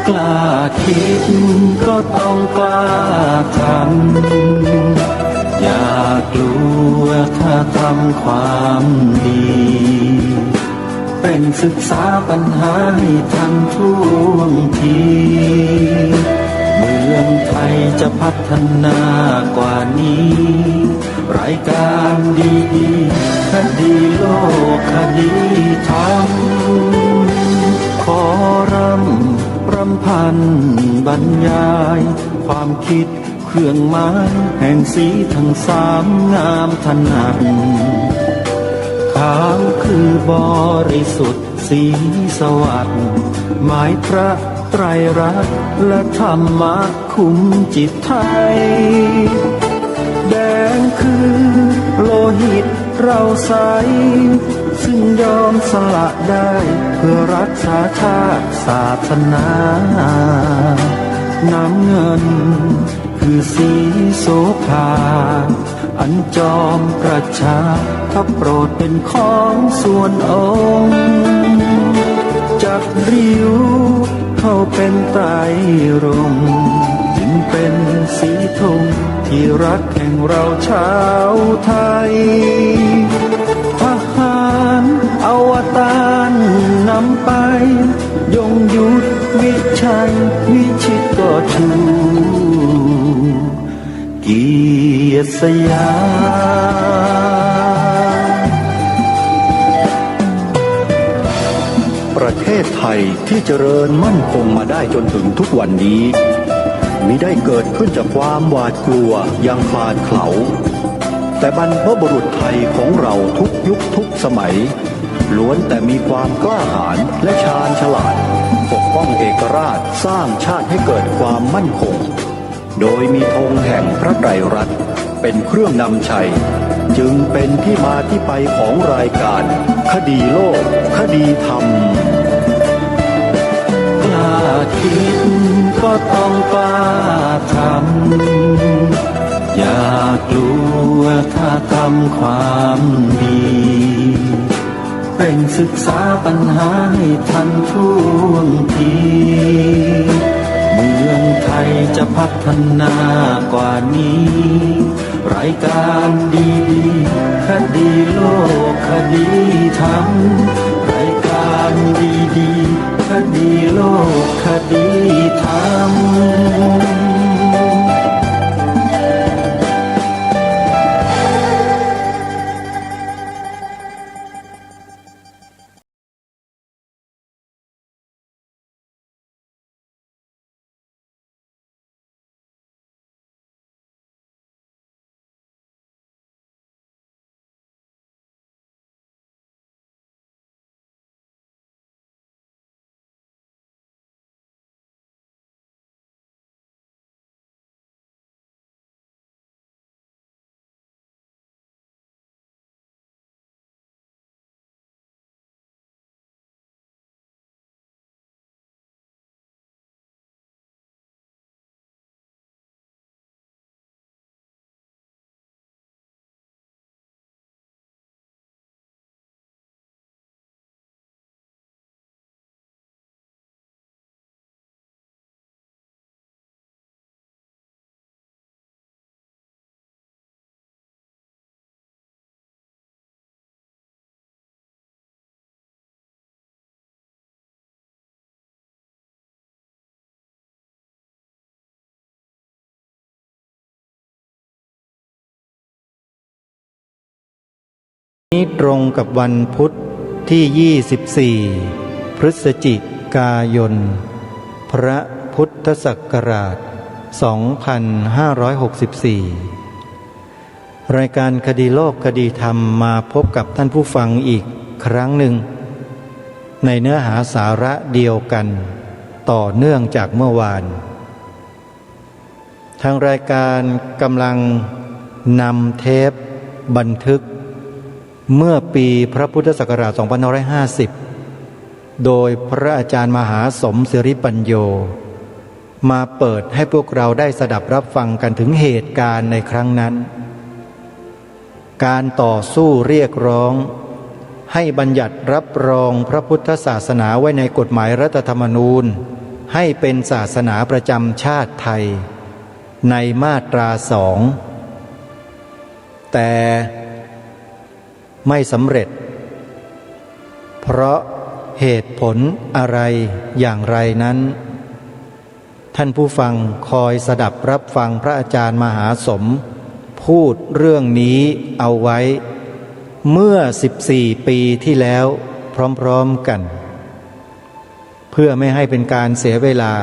กล้าคิดก็ต้องกล้าทำอย่ากลัวถ้าทำความดีเป็นศึกษาปัญหาให้ทันท่วงทีเมืองไทยจะพัฒนากว่านี้รายการดีๆคดีโลกคดีธรรมขอรำพันบรรยายความคิดเครื่องหมายแห่งสีทั้งสามงามถนัดขาวคือบริสุทธิ์สีสวัสดิ์หมายพระไตรรัตน์และธรรมะคุมจิตไทยแดงคือโลหิตเราใสซึ่งยอมสละได้เพื่อรักษาชาติศาสนาน้ำเงินคือสีโสภาอันจอมประชาพระโปรดเป็นของส่วนองค์จากริ้วเข้าเป็นไตรรงค์จึงเป็นสีธงที่รักแห่งเราชาวไทยทหารอวตารนำไปยงยุทธวิชัยวิชิตก็ชูเกียรติสยามประเทศไทยที่เจริญมั่นคงมาได้จนถึงทุกวันนี้มิได้เกิดขึ้นจากความหวาดกลัวอย่างคลาดเขลาแต่บรรพบุรุษไทยของเราทุกยุคทุกสมัยล้วนแต่มีความกล้าหาญและชาญฉลาดปกป้องเอกราชสร้างชาติให้เกิดความมั่นคงโดยมีธงแห่งพระไตรรัตน์เป็นเครื่องนำชัยจึงเป็นที่มาที่ไปของรายการคดีโลกคดีธรรมกล้าคิดก็ต้องกล้าทำอย่ากลัวถ้าทำความดีเป็นศึกษาปัญหาให้ทันท่วงทีเมืองไทยจะพัฒนากว่านี้รายการดีๆคดีโลกคดีธรรมรายการดีๆคดีโลกคดีธรรมนี้ตรงกับวันพุธที่ 24 พฤศจิกายน พระพุทธศักราช 2564 รายการคดีโลกคดีธรรมมาพบกับท่านผู้ฟังอีกครั้งหนึ่งในเนื้อหาสาระเดียวกันต่อเนื่องจากเมื่อวานทางรายการกำลังนำเทปบันทึกเมื่อปีพระพุทธศักราช 2550 โดยพระอาจารย์มหาสมศิริปัญโยมาเปิดให้พวกเราได้สดับรับฟังกันถึงเหตุการณ์ในครั้งนั้นการต่อสู้เรียกร้องให้บัญญัติรับรองพระพุทธศาสนาไว้ในกฎหมายรัฐธรรมนูญ ให้เป็นศาสนาประจำชาติไทยในมาตรา2แต่ไม่สำเร็จเพราะเหตุผลอะไรอย่างไรนั้นท่านผู้ฟังคอยสดับรับฟังพระอาจารย์มหาสมพูดเรื่องนี้เอาไว้เมื่อ14 ปีที่แล้วพร้อมๆกันเพื่อไม่ให้เป็นการเสียเวลา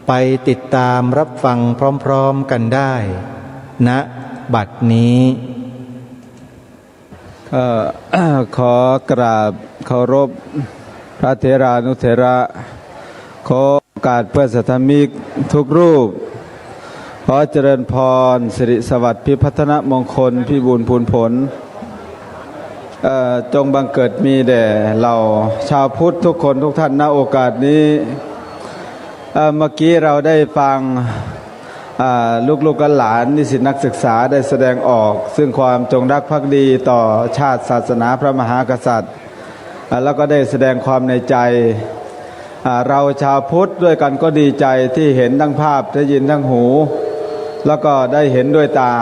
ไปติดตามรับฟังพร้อมๆกันได้ณบัดนี้ ขอกราบเคารพพระเถรานุเถระขอโอกาสเพื่อนสัทธมิกทุกรูปขอเจริญพรสิริสวัสดิ์พิพัฒนมงคลพิบูลพูนผลจงบังเกิดมีแด่เราชาวพุทธทุกคนทุกท่านณโอกาสนี้เมื่อกี้เราได้ฟังลูกๆหลานนิสิตนักศึกษาได้แสดงออกซึ่งความจงรักภักดีต่อชาติศาสนาพระมหากษัตริย์แล้วก็ได้แสดงความในใจเราชาวพุทธด้วยกันก็ดีใจที่เห็นทั้งภาพได้ยินทั้งหูแล้วก็ได้เห็นด้วยตา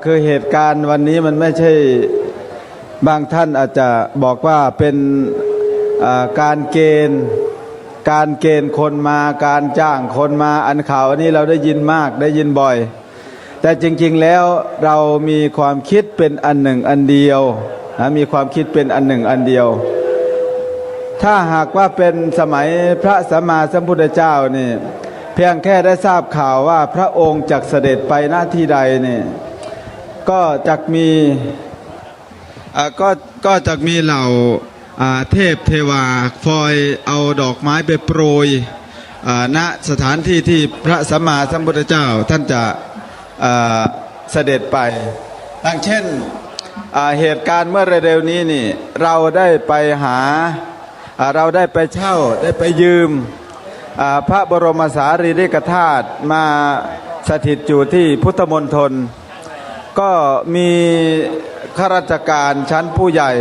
คือเหตุการณ์วันนี้มันไม่ใช่บางท่านอาจจะบอกว่าเป็นการเกณฑ์คนมาการจ้างคนมาอันข่าวอันนี้เราได้ยินมากได้ยินบ่อยแต่จริงๆแล้วเรามีความคิดเป็นอันหนึ่งอันเดียวมีความคิดเป็นอันหนึ่งอันเดียวถ้าหากว่าเป็นสมัยพระสัมมาสัมพุทธเจ้านี่เพียงแค่ได้ทราบข่าวว่าพระองค์จักเสด็จไปหน้าที่ใดนี่ก็จักมีเหล่าเทพเทวาคอยเอาดอกไม้ไปโปรยณสถานที่ที่พระสัมมาสัมพุทธเจ้าท่านจะเสด็จไปดังเช่นเหตุการณ์เมื่อเร็วๆนี้นี่เราได้ไปหาเราได้ไปเช่าได้ไปยืมพระบรมสารีริกธาตุมาสถิตอยู่ที่พุทธมณฑลก็มีข้าราชการชั้นผู้ใหญ่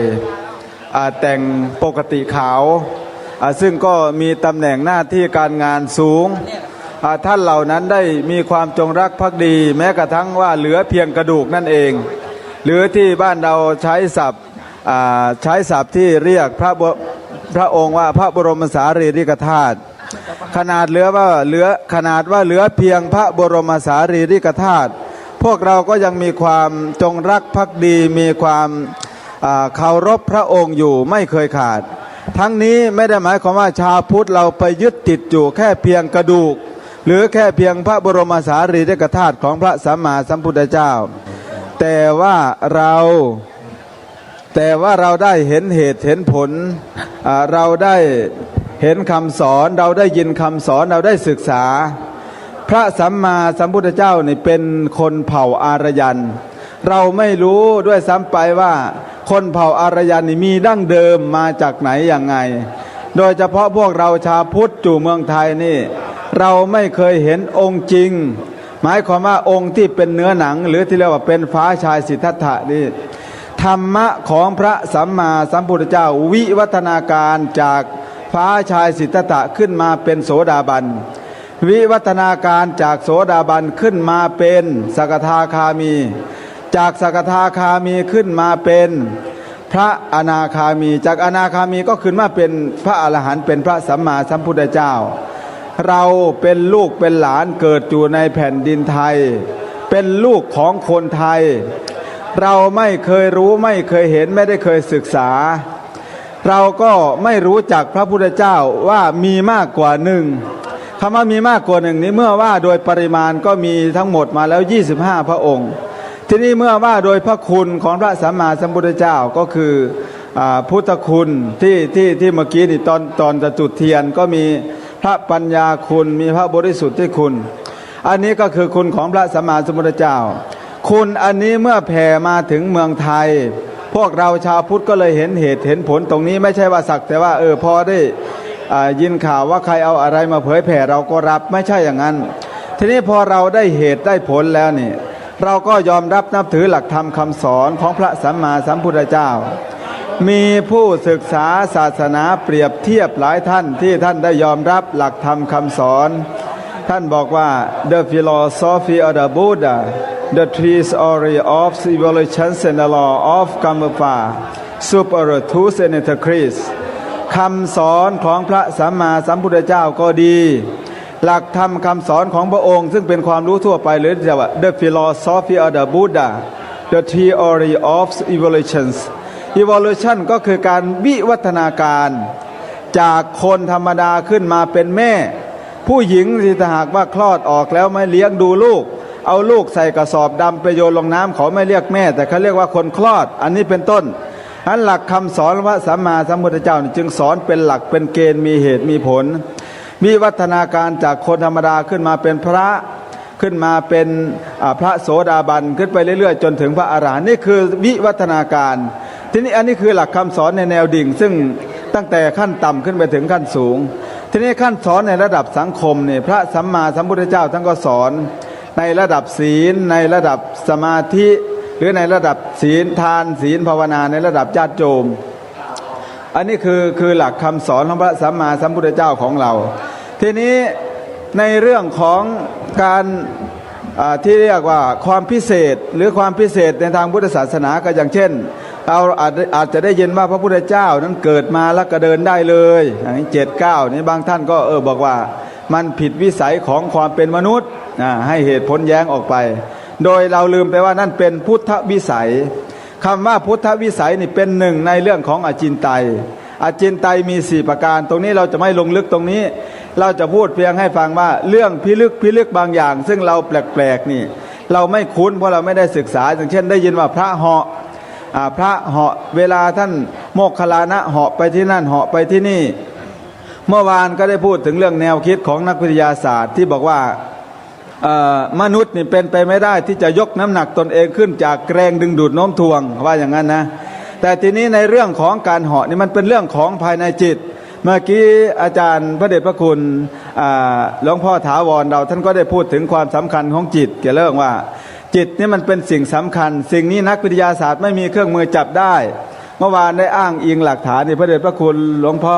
แต่งปกติขาวซึ่งก็มีตำแหน่งหน้าที่การงานสูงท่านเหล่านั้นได้มีความจงรักภักดีแม้กระทั่งว่าเหลือเพียงกระดูกนั่นเองหรือที่บ้านเราใช้ศัพท์ที่เรียกพระองค์ว่าพระบรมสารีริกธาตุขนาดเหลือเพียงพระบรมสารีริกธาตุพวกเราก็ยังมีความจงรักภักดีมีความเคารพพระองค์อยู่ไม่เคยขาดทั้งนี้ไม่ได้หมายความว่าชาวพุทธเราไปยึดติดอยู่แค่เพียงกระดูกหรือแค่เพียงพระบรมสารีริกธาตุของพระสัมมาสัมพุทธเจ้าแต่ว่าเราได้เห็นเหตุเห็นผลเราได้เห็นคำสอนเราได้ยินคำสอนเราได้ศึกษาพระสัมมาสัมพุทธเจ้านี่เป็นคนเผ่าอารยันเราไม่รู้ด้วยซ้ำไปว่าคนเผ่าอารยันนี่มีดั้งเดิมมาจากไหนอย่างไงโดยเฉพาะพวกเราชาวพุทธอยู่เมืองไทยนี่เราไม่เคยเห็นองค์จริงหมายความว่าองค์ที่เป็นเนื้อหนังหรือที่เรียกว่าเป็นฟ้าชายสิทธัตถะนี่ธรรมะของพระสัมมาสัมพุทธเจ้าวิวัฒนาการจากฟ้าชายสิทธัตถะขึ้นมาเป็นโสดาบันวิวัฒนาการจากโสดาบันขึ้นมาเป็นสกทาคามีจากสกทาคามีขึ้นมาเป็นพระอนาคามีจากอนาคามีก็ขึ้นมาเป็นพระอรหันต์เป็นพระสัมมาสัมพุทธเจ้าเราเป็นลูกเป็นหลานเกิดอยู่ในแผ่นดินไทยเป็นลูกของคนไทยเราไม่เคยรู้ไม่เคยเห็นไม่ได้เคยศึกษาเราก็ไม่รู้จักพระพุทธเจ้าว่ามีมากกว่าหนึ่งคำว่ามีมากกว่าหนึ่งนี้เมื่อว่าโดยปริมาณก็มีทั้งหมดมาแล้ว25พระองค์ที่นี่เมื่อว่าโดยพระคุณของพระสัมมาสัมพุทธเจ้าก็คือพุทธคุณที่เมื่อกี้นี่ตอนจะจุดเทียนก็มีพระปัญญาคุณมีพระบริสุทธิ์ที่คุณอันนี้ก็คือคุณของพระสัมมาสัมพุทธเจ้าคุณอันนี้เมื่อแผ่มาถึงเมืองไทยพวกเราชาวพุทธก็เลยเห็นเหตุเห็นผลตรงนี้ไม่ใช่ว่าสักแต่ว่าพอได้ยินข่าวว่าใครเอาอะไรมาเผยแผ่เราก็รับไม่ใช่อย่างนั้นทีนี้พอเราได้เหตุได้ผลแล้วนี่เราก็ยอมรับนับถือหลักธรรมคำสอนของพระสัมมาสัมพุทธเจ้า มีผู้ศึกษาศาสนาเปรียบเทียบหลายท่านที่ท่านได้ยอมรับหลักธรรมคำสอนท่านบอกว่า the philosophy of the Buddha the theory of evolution and the law of karma super truth and the Christ คำสอนของพระสัมมาสัมพุทธเจ้าก็ดีหลักธรรมคำสอนของพระองค์ซึ่งเป็นความรู้ทั่วไปหรือเรียกว่า the philosophy of the Buddha the theory of evolution ก็คือการวิวัฒนาการจากคนธรรมดาขึ้นมาเป็นแม่ผู้หญิงที่ถ้าหากว่าคลอดออกแล้วไม่เลี้ยงดูลูกเอาลูกใส่กระสอบดำไปโยนลงน้ำเขาไม่เรียกแม่แต่เขาเรียกว่าคนคลอดอันนี้เป็นต้นอันหลักคำสอนพระสัมมาสัมพุทธเจ้าจึงสอนเป็นหลักเป็นเกณฑ์มีเหตุมีผลมีวัฒนาการจากคนธรรมดาขึ้นมาเป็นพระขึ้นมาเป็นพระโสดาบันขึ้นไปเรื่อยๆจนถึงพระอรหันต์นี่คือวิวัฒนาการทีนี้อันนี้คือหลักคำสอนในแนวดิ่งซึ่งตั้งแต่ขั้นต่ำขึ้นไปถึงขั้นสูงทีนี้ขั้นสอนในระดับสังคมเนี่ยพระสัมมาสัมพุทธเจ้าท่านก็สอนในระดับศีลในระดับสมาธิหรือในระดับศีลทานศีลภาวนาในระดับญาติโยมอันนี้คือหลักคำสอนของพระสัมมาสัมพุทธเจ้าของเราทีนี้ในเรื่องของการที่เรียกว่าความพิเศษหรือความพิเศษในทางพุทธศาสนาก็อย่างเช่นเราอาจจะได้ยินว่าพระพุทธเจ้านั้นเกิดมาแล้วก็เดินได้เลยอย่างนี้7-9นี่บางท่านก็บอกว่ามันผิดวิสัยของความเป็นมนุษย์ให้เหตุผลแย้งออกไปโดยเราลืมไปว่านั่นเป็นพุทธวิสัยคำว่าพุทธวิสัยนี่เป็นหนึ่งในเรื่องของอจินไตยอจินไตยมี4ประการตรงนี้เราจะไม่ลงลึกตรงนี้เราจะพูดเพียงให้ฟังว่าเรื่องพิลึกบางอย่างซึ่งเราแปลกๆนี่เราไม่คุ้นเพราะเราไม่ได้ศึกษาอย่างเช่นได้ยินว่าพระเหาะเวลาท่านโมคคัลลานะเหาะไปที่นั่นเหาะไปที่นี่เมื่อวานก็ได้พูดถึงเรื่องแนวคิดของนักวิทยาศาสตร์ที่บอกว่ามนุษย์นี่เป็นไปไม่ได้ที่จะยกน้ำหนักตนเองขึ้นจากแรงดึงดูดโน้มถ่วงว่าอย่างนั้นนะแต่ทีนี้ในเรื่องของการเหาะนี่มันเป็นเรื่องของภายในจิตเมื่อกี้อาจารย์พระเดชพระคุณหลวงพ่อถาวรเราท่านก็ได้พูดถึงความสำคัญของจิตเกี่ยวกับเรื่องว่าจิตนี่มันเป็นสิ่งสำคัญสิ่งนี้นักวิทยาศาสตร์ไม่มีเครื่องมือจับได้เมื่อวานได้อ้างอิงหลักฐานในพระเดชพระคุณหลวงพ่อ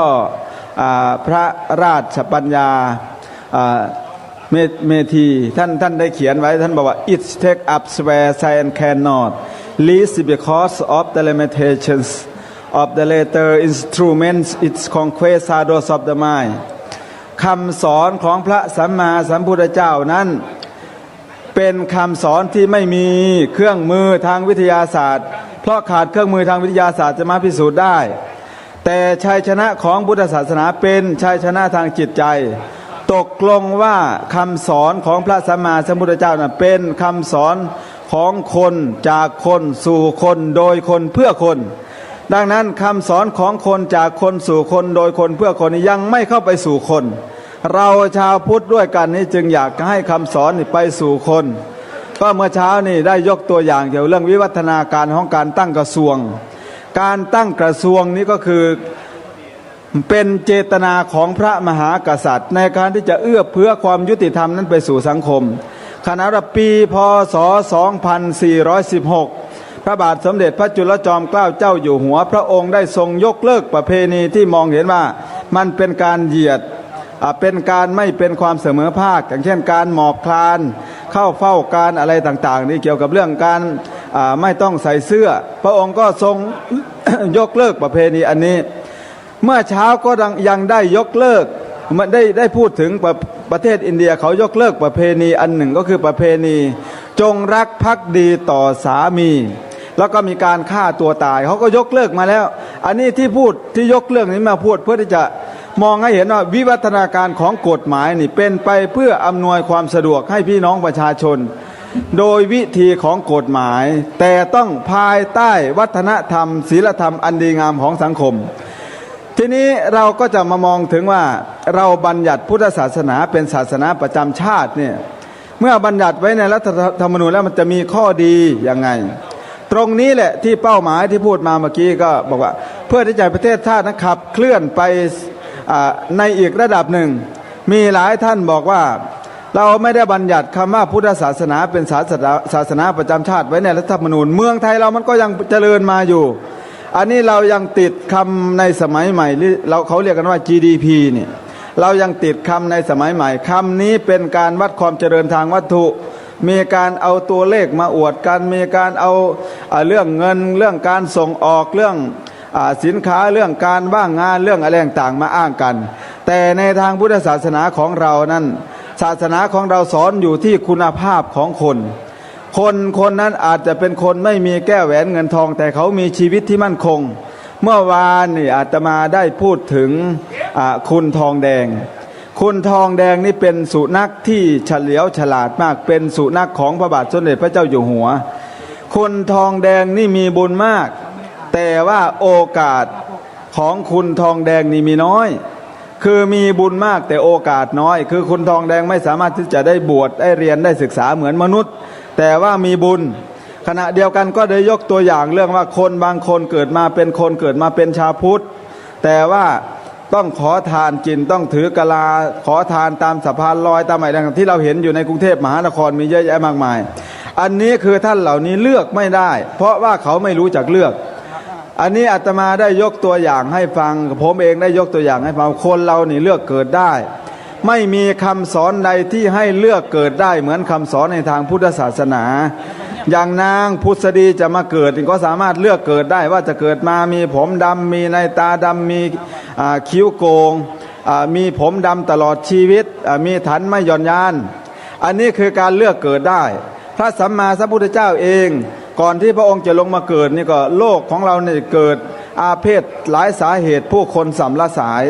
พระราชปัญญาเมธีท่านได้เขียนไว้ท่านบอกว่า it take up where science cannot least because of the limitations of the later instruments its conquest shadows of the mind คำสอนของพระสัมมาสัมพุทธเจ้านั้นเป็นคำสอนที่ไม่มีเครื่องมือทางวิทยาศาสตร์เพราะขาดเครื่องมือทางวิทยาศาสตร์จะมาพิสูจน์ได้แต่ชัยชนะของพุทธศาสนาเป็นชัยชนะทางจิตใจตกลงว่าคำสอนของพระสัมมาสัมพุทธเจ้านั้นเป็นคำสอนของคนจากคนสู่คนโดยคนเพื่อคนดังนั้นคำสอนของคนจากคนสู่คนโดยคนเพื่อคนยังไม่เข้าไปสู่คนเราชาวพุทธด้วยกันนี้จึงอยากให้คำสอนไปสู่คนก็เมื่อเช้านี่ได้ยกตัวอย่างเกี่ยวกับเรื่องวิวัฒนาการของการตั้งกระทรวงการตั้งกระทรวงนี้ก็คือเป็นเจตนาของพระมหากษัตริย์ในการที่จะเอื้อเพื่อความยุติธรรมนั้นไปสู่สังคมขณะปีพ.ศ. 2416พระบาทสมเด็จพระจุลจอมเกล้าเจ้าอยู่หัวพระองค์ได้ทรงยกเลิกประเพณีที่มองเห็นว่ามันเป็นการเหยียดเป็นการไม่เป็นความเสมอภาคอย่างเช่นการหมอบคลานเข้าเฝ้าการอะไรต่างๆนี่เกี่ยวกับเรื่องการไม่ต้องใส่เสื้อพระองค์ก็ทรง ยกเลิกประเพณีอันนี้เมื่อเช้าก็ยังได้ยกเลิกได้พูดถึงประเทศอินเดียเขายกเลิกประเพณีอันหนึ่งก็คือประเพณีจงรักภักดีต่อสามีแล้วก็มีการฆ่าตัวตายเขาก็ยกเลิกมาแล้วอันนี้ที่ยกเลิกนี้มาพูดเพื่อที่จะมองให้เห็นว่าวิวัฒนาการของกฎหมายนี่เป็นไปเพื่ออำนวยความสะดวกให้พี่น้องประชาชนโดยวิธีของกฎหมายแต่ต้องภายใต้วัฒนธรรมศีลธรรมอันดีงามของสังคมทีนี้เราก็จะมามองถึงว่าเราบัญญัติพุทธศาสนาเป็นศาสนาประจำชาติเนี่ยเมื่อบัญญัติไว้ในรัฐธรรมนูญแล้วมันจะมีข้อดียังไงตรงนี้แหละที่เป้าหมายที่พูดมาเมื่อกี้ก็บอกว่าเพื่อที่จะประเทศชาติขับเคลื่อนไปในอีกระดับหนึ่งมีหลายท่านบอกว่าเราไม่ได้บัญญัติคำว่าพุทธศาสนาเป็นศาสนาประจำชาติไว้ในรัฐธรรมนูญเมืองไทยเรามันก็ยังเจริญมาอยู่ อันนี้เรายังติดคำในสมัยใหม่เขาเรียกกันว่า GDP เนี่ยเรายังติดคำในสมัยใหม่คำนี้เป็นการวัดความเจริญทางวัตถุมีการเอาตัวเลขมาอวดกันมีการเอาเรื่องเงินเรื่องการส่งออกเรื่องสินค้าเรื่องการว่างงานเรื่องอะไรต่างๆมาอ้างกันแต่ในทางพุทธศาสนาของเรานั้นศาสนาของเราสอนอยู่ที่คุณภาพของคนนั้นอาจจะเป็นคนไม่มีแก้วแหวนเงินทองแต่เขามีชีวิตที่มั่นคงเมื่อวานนี่อาตมาได้พูดถึงคุณทองแดงคุณทองแดงนี่เป็นสุนัขที่เฉลียวฉลาดมากเป็นสุนัขของพระบาทสมเด็จพระเจ้าอยู่หัวคุณทองแดงนี่มีบุญมากแต่ว่าโอกาสของคุณทองแดงนี่มีน้อยคือมีบุญมากแต่โอกาสน้อยคือคุณทองแดงไม่สามารถที่จะได้บวชได้เรียนได้ศึกษาเหมือนมนุษย์แต่ว่ามีบุญขณะเดียวกันก็ได้ยกตัวอย่างเรื่องว่าคนบางคนเกิดมาเป็นคนเกิดมาเป็นชาวพุทธแต่ว่าต้องขอทานกินต้องถือกะลาขอทานตามสะพานลอยตามอะไรต่างๆที่เราเห็นอยู่ในกรุงเทพมหานครมีเยอะแยะมากมายอันนี้คือท่านเหล่านี้เลือกไม่ได้เพราะว่าเขาไม่รู้จักเลือกอันนี้อาตมาได้ยกตัวอย่างให้ฟังผมเองได้ยกตัวอย่างให้ฟังคนเรานี่เลือกเกิดได้ไม่มีคำสอนใดที่ให้เลือกเกิดได้เหมือนคำสอนในทางพุทธศาสนาอย่างนางพุทธดีจะมาเกิดก็สามารถเลือกเกิดได้ว่าจะเกิดมามีผมดำมีในตาดำมีคิ้วโกงมีผมดำตลอดชีวิตมีฐันไม่หย่อนยานอันนี้คือการเลือกเกิดได้พระสัมมาสัมพุทธเจ้าเองก่อนที่พระองค์จะลงมาเกิดนี่ก็โลกของเราเนี่ยเกิดอาเพศหลายสาเหตุผู้คนสัมละสาย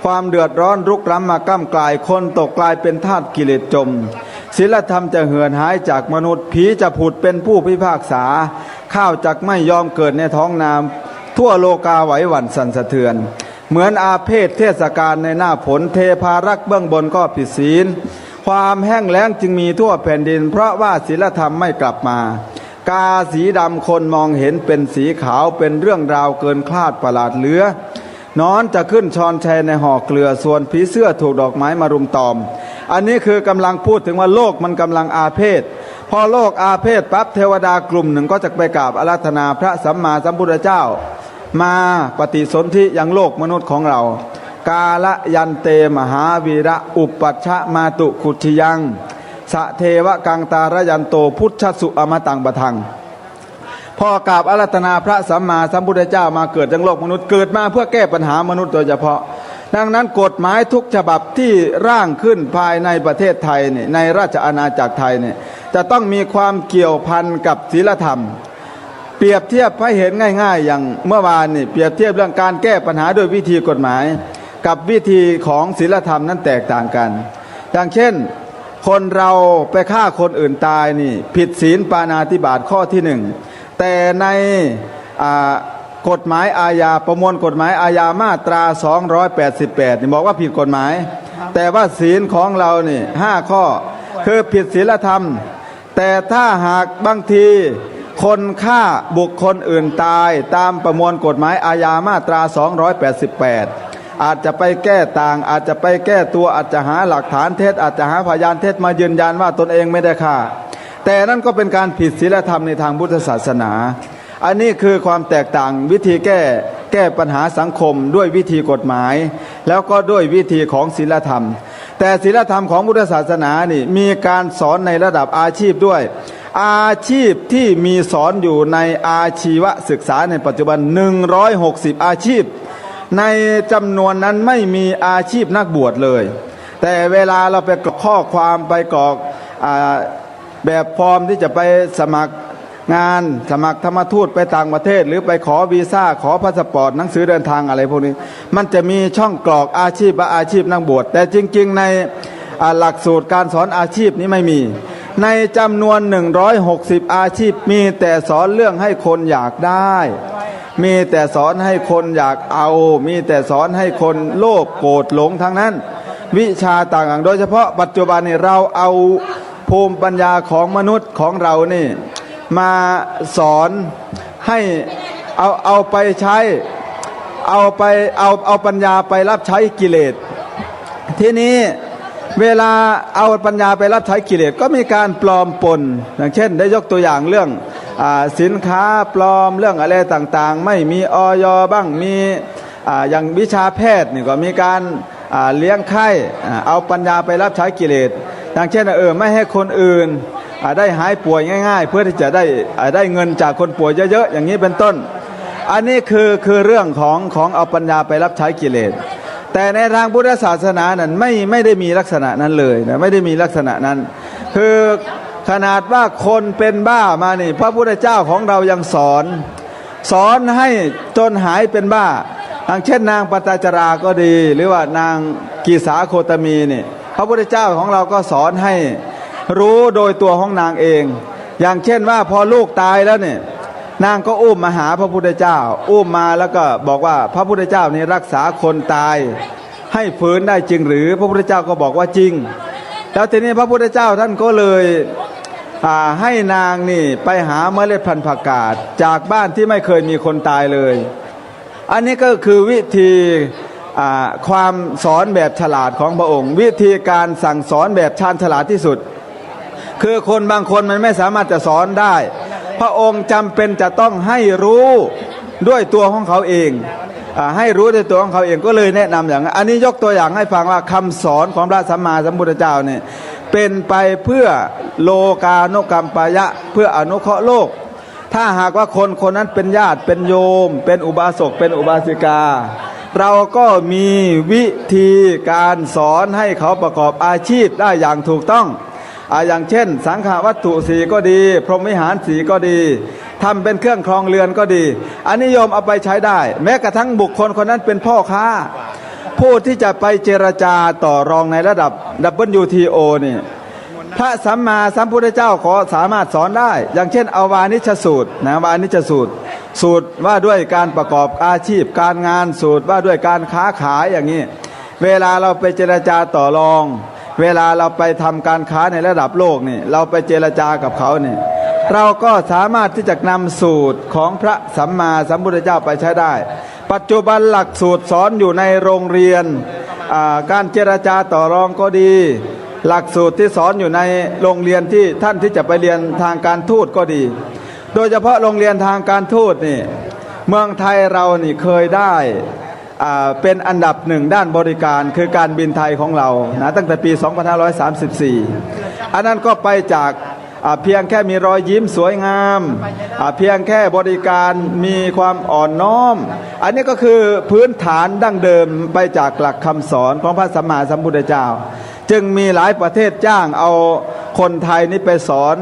ความเดือดร้อนรุกรำมาก้ำกลายคนตกกลายเป็นทาสกิเลสจมศีลธรรมจะเหือนหายจากมนุษย์ผีจะผุดเป็นผู้พิพากษาข้าวจักไม่ยอมเกิดในท้องน้ำทั่วโลกาไหวหวั่นสั่นสะเทือนเหมือนอาเพศเทศกาลในหน้าฝนเทพารักษ์เบื้องบนก็ผิดศีลความแห้งแล้งจึงมีทั่วแผ่นดินเพราะว่าศีลธรรมไม่กลับมากาสีดำคนมองเห็นเป็นสีขาวเป็นเรื่องราวเกินคลาดประหลาดเหลือนอนจะขึ้นชอนชัยในห่อเกลือส่วนผีเสื้อถูกดอกไม้มารุมตอมอันนี้คือกำลังพูดถึงว่าโลกมันกำลังอาเพศพอโลกอาเพศปั๊บเทวดากลุ่มหนึ่งก็จะไปกราบอาราธนาพระสัมมาสัมพุทธเจ้ามาปฏิสนธิยังโลกมนุษย์ของเรากาละยันเตมหาวีระอุปัชชะมาตุขุทิยังสะเทวกังตารยันโตพุทธสุอมตังปะทังพอกราบอาราธนาพระสัมมาสัมพุทธเจ้ามาเกิดยังโลกมนุษย์เกิดมาเพื่อแก้ปัญหามนุษย์โดยเฉพาะดังนั้นกฎหมายทุกฉบับที่ร่างขึ้นภายในประเทศไทยเนี่ยในราชอาณาจักรไทยเนี่ยจะต้องมีความเกี่ยวพันกับศีลธรรมเปรียบเทียบให้เห็นง่ายๆอย่างเมื่อวานนี่เปรียบเทียบเรื่องการแก้ปัญหาโดยวิธีกฎหมายกับวิธีของศีลธรรมนั้นแตกต่างกันอย่างเช่นคนเราไปฆ่าคนอื่นตายนี่ผิดศีลปาณาติบาตข้อที่หนึ่งแต่ในกฎหมายอาญาประมวลกฎหมายอาญามาตรา288นี่บอกว่าผิดกฎหมายแต่ว่าศีลของเรานี่5ข้อคือผิดศีลธรรมแต่ถ้าหากบางทีคนฆ่าบุคคลอื่นตายตามประมวลกฎหมายอาญามาตรา288อาจจะไปแก้ต่างอาจจะไปแก้ตัวอาจจะหาหลักฐานเท็จอาจจะหาพยานเท็จมายืนยันว่าตนเองไม่ได้ฆ่าแต่นั่นก็เป็นการผิดศีลธรรมในทางพุทธศาสนาอันนี้คือความแตกต่างวิธีแก้ปัญหาสังคมด้วยวิธีกฎหมายแล้วก็ด้วยวิธีของศีลธรรมแต่ศีลธรรมของพุทธศาสนานี่มีการสอนในระดับอาชีพด้วยอาชีพที่มีสอนอยู่ในอาชีวศึกษาในปัจจุบัน160อาชีพในจำนวนนั้นไม่มีอาชีพนักบวชเลยแต่เวลาเราไปกรอกข้อความไปกรอกแบบฟอร์มที่จะไปสมัครงานสมัครธรรมทูตไปต่างประเทศหรือไปขอวีซ่าขอพาสปอร์ตหนังสือเดินทางอะไรพวกนี้มันจะมีช่องกรอกอาชีพว่าอาชีพนักบวชแต่จริงๆในหลักสูตรการสอนอาชีพนี้ไม่มีในจำนวน160อาชีพมีแต่สอนเรื่องให้คนอยากได้มีแต่สอนให้คนอยากเอามีแต่สอนให้คนโลภโกรธหลงทั้งนั้นวิชาต่างๆโดยเฉพาะปัจจุบันนี้เราเอาภูมิปัญญาของมนุษย์ของเรานี่มาสอนให้เอาไปใช้เอาปัญญาไปรับใช้กิเลสทีนี้เวลาเอาปัญญาไปรับใช้กิเลสก็มีการปลอมปนอย่างเช่นได้ยกตัวอย่างเรื่อง สินค้าปลอมเรื่องอะไรต่างๆไม่มีอย.บ้างมีอย่างวิชาแพทย์นี่ก็มีการเลี้ยงไข้เอาปัญญาไปรับใช้กิเลสอย่างเช่นไม่ให้คนอื่นได้หายป่วยง่ายๆเพื่อที่จะได้เงินจากคนป่วยเยอะๆอย่างนี้เป็นต้นอันนี้คือเรื่องของเอาปัญญาไปรับใช้กิเลสแต่ในทางพุทธศาสนานั้นไม่ได้มีลักษณะนั้นเลยนะไม่ได้มีลักษณะนั้นคือขนาดว่าคนเป็นบ้ามานี่พระพุทธเจ้าของเรายังสอนให้จนหายเป็นบ้าอย่างเช่นนางปตจราก็ดีหรือว่านางกีสาโคตมีนี่พระพุทธเจ้าของเราก็สอนให้รู้โดยตัวของนางเองอย่างเช่นว่าพอลูกตายแล้วเนี่ยนางก็อุ้มมาหาพระพุทธเจ้าอุ้มมาแล้วก็บอกว่าพระพุทธเจ้านี่รักษาคนตายให้ฟื้นได้จริงหรือพระพุทธเจ้าก็บอกว่าจริงแล้วทีนี้พระพุทธเจ้าท่านก็เลยให้นางนี่ไปหาเมล็ดพันธุ์ผักกาดจากบ้านที่ไม่เคยมีคนตายเลยอันนี้ก็คือวิธีความสอนแบบฉลาดของพระองค์วิธีการสั่งสอนแบบชาญฉลาดที่สุดคือคนบางคนมันไม่สามารถจะสอนได้พระองค์จำเป็นจะต้องให้รู้ด้วยตัวของเขาเองให้รู้ด้วยตัวของเขาเองก็เลยแนะนำอย่างนั้นอันนี้ยกตัวอย่างให้ฟังว่าคำสอนของพระสัมมาสัมพุทธเจ้าเนี่ยเป็นไปเพื่อโลกานุกรรมปยะเพื่ออนุเคราะห์โลกถ้าหากว่าคนนั้นเป็นญาติเป็นโยมเป็นอุบาสกเป็นอุบาสิกาเราก็มีวิธีการสอนให้เขาประกอบอาชีพได้อย่างถูกต้องอย่างเช่นสังฆวัตถุสีก็ดีพรหมวิหารสีก็ดีทำเป็นเครื่องครองเรือนก็ดีอันนี้โยมเอาไปใช้ได้แม้กระทั่งบุคคลคนนั้นเป็นพ่อค้าผู้ที่จะไปเจรจาต่อรองในระดับ WTO นี่พระสัมมาสัมพุทธเจ้าขอสามารถสอนได้อย่างเช่นอวานิชสูตรนะวานิชสูตรว่าด้วยการประกอบอาชีพการงานสูตรว่าด้วยการค้าขายอย่างนี้เวลาเราไปเจรจาต่อรองเวลาเราไปทำการค้าในระดับโลกนี่เราไปเจรจากับเขานี่เราก็สามารถที่จะนำสูตรของพระสัมมาสัมพุทธเจ้าไปใช้ได้ปัจจุบันหลักสูตรสอนอยู่ในโรงเรียนการเจรจาต่อรองก็ดีหลักสูตรที่สอนอยู่ในโรงเรียนที่ท่านที่จะไปเรียนทางการทูตก็ดีโดยเฉพาะโรงเรียนทางการทูตนี่เมืองไทยเรานี่เคยได้เป็นอันดับหนึ่งด้านบริการคือการบินไทยของเรานะตั้งแต่ปี 2534 อันนั้นก็ไปจากเพียงแค่มีรอยยิ้มสวยงามเพียงแค่บริการมีความอ่อนน้อมอันนี้ก็คือพื้นฐานดั้งเดิมไปจากหลักคำสอนของพระสัมมาสัมพุทธเจ้าจึงมีหลายประเทศจ้างเอาคนไทยนี่ไปสอน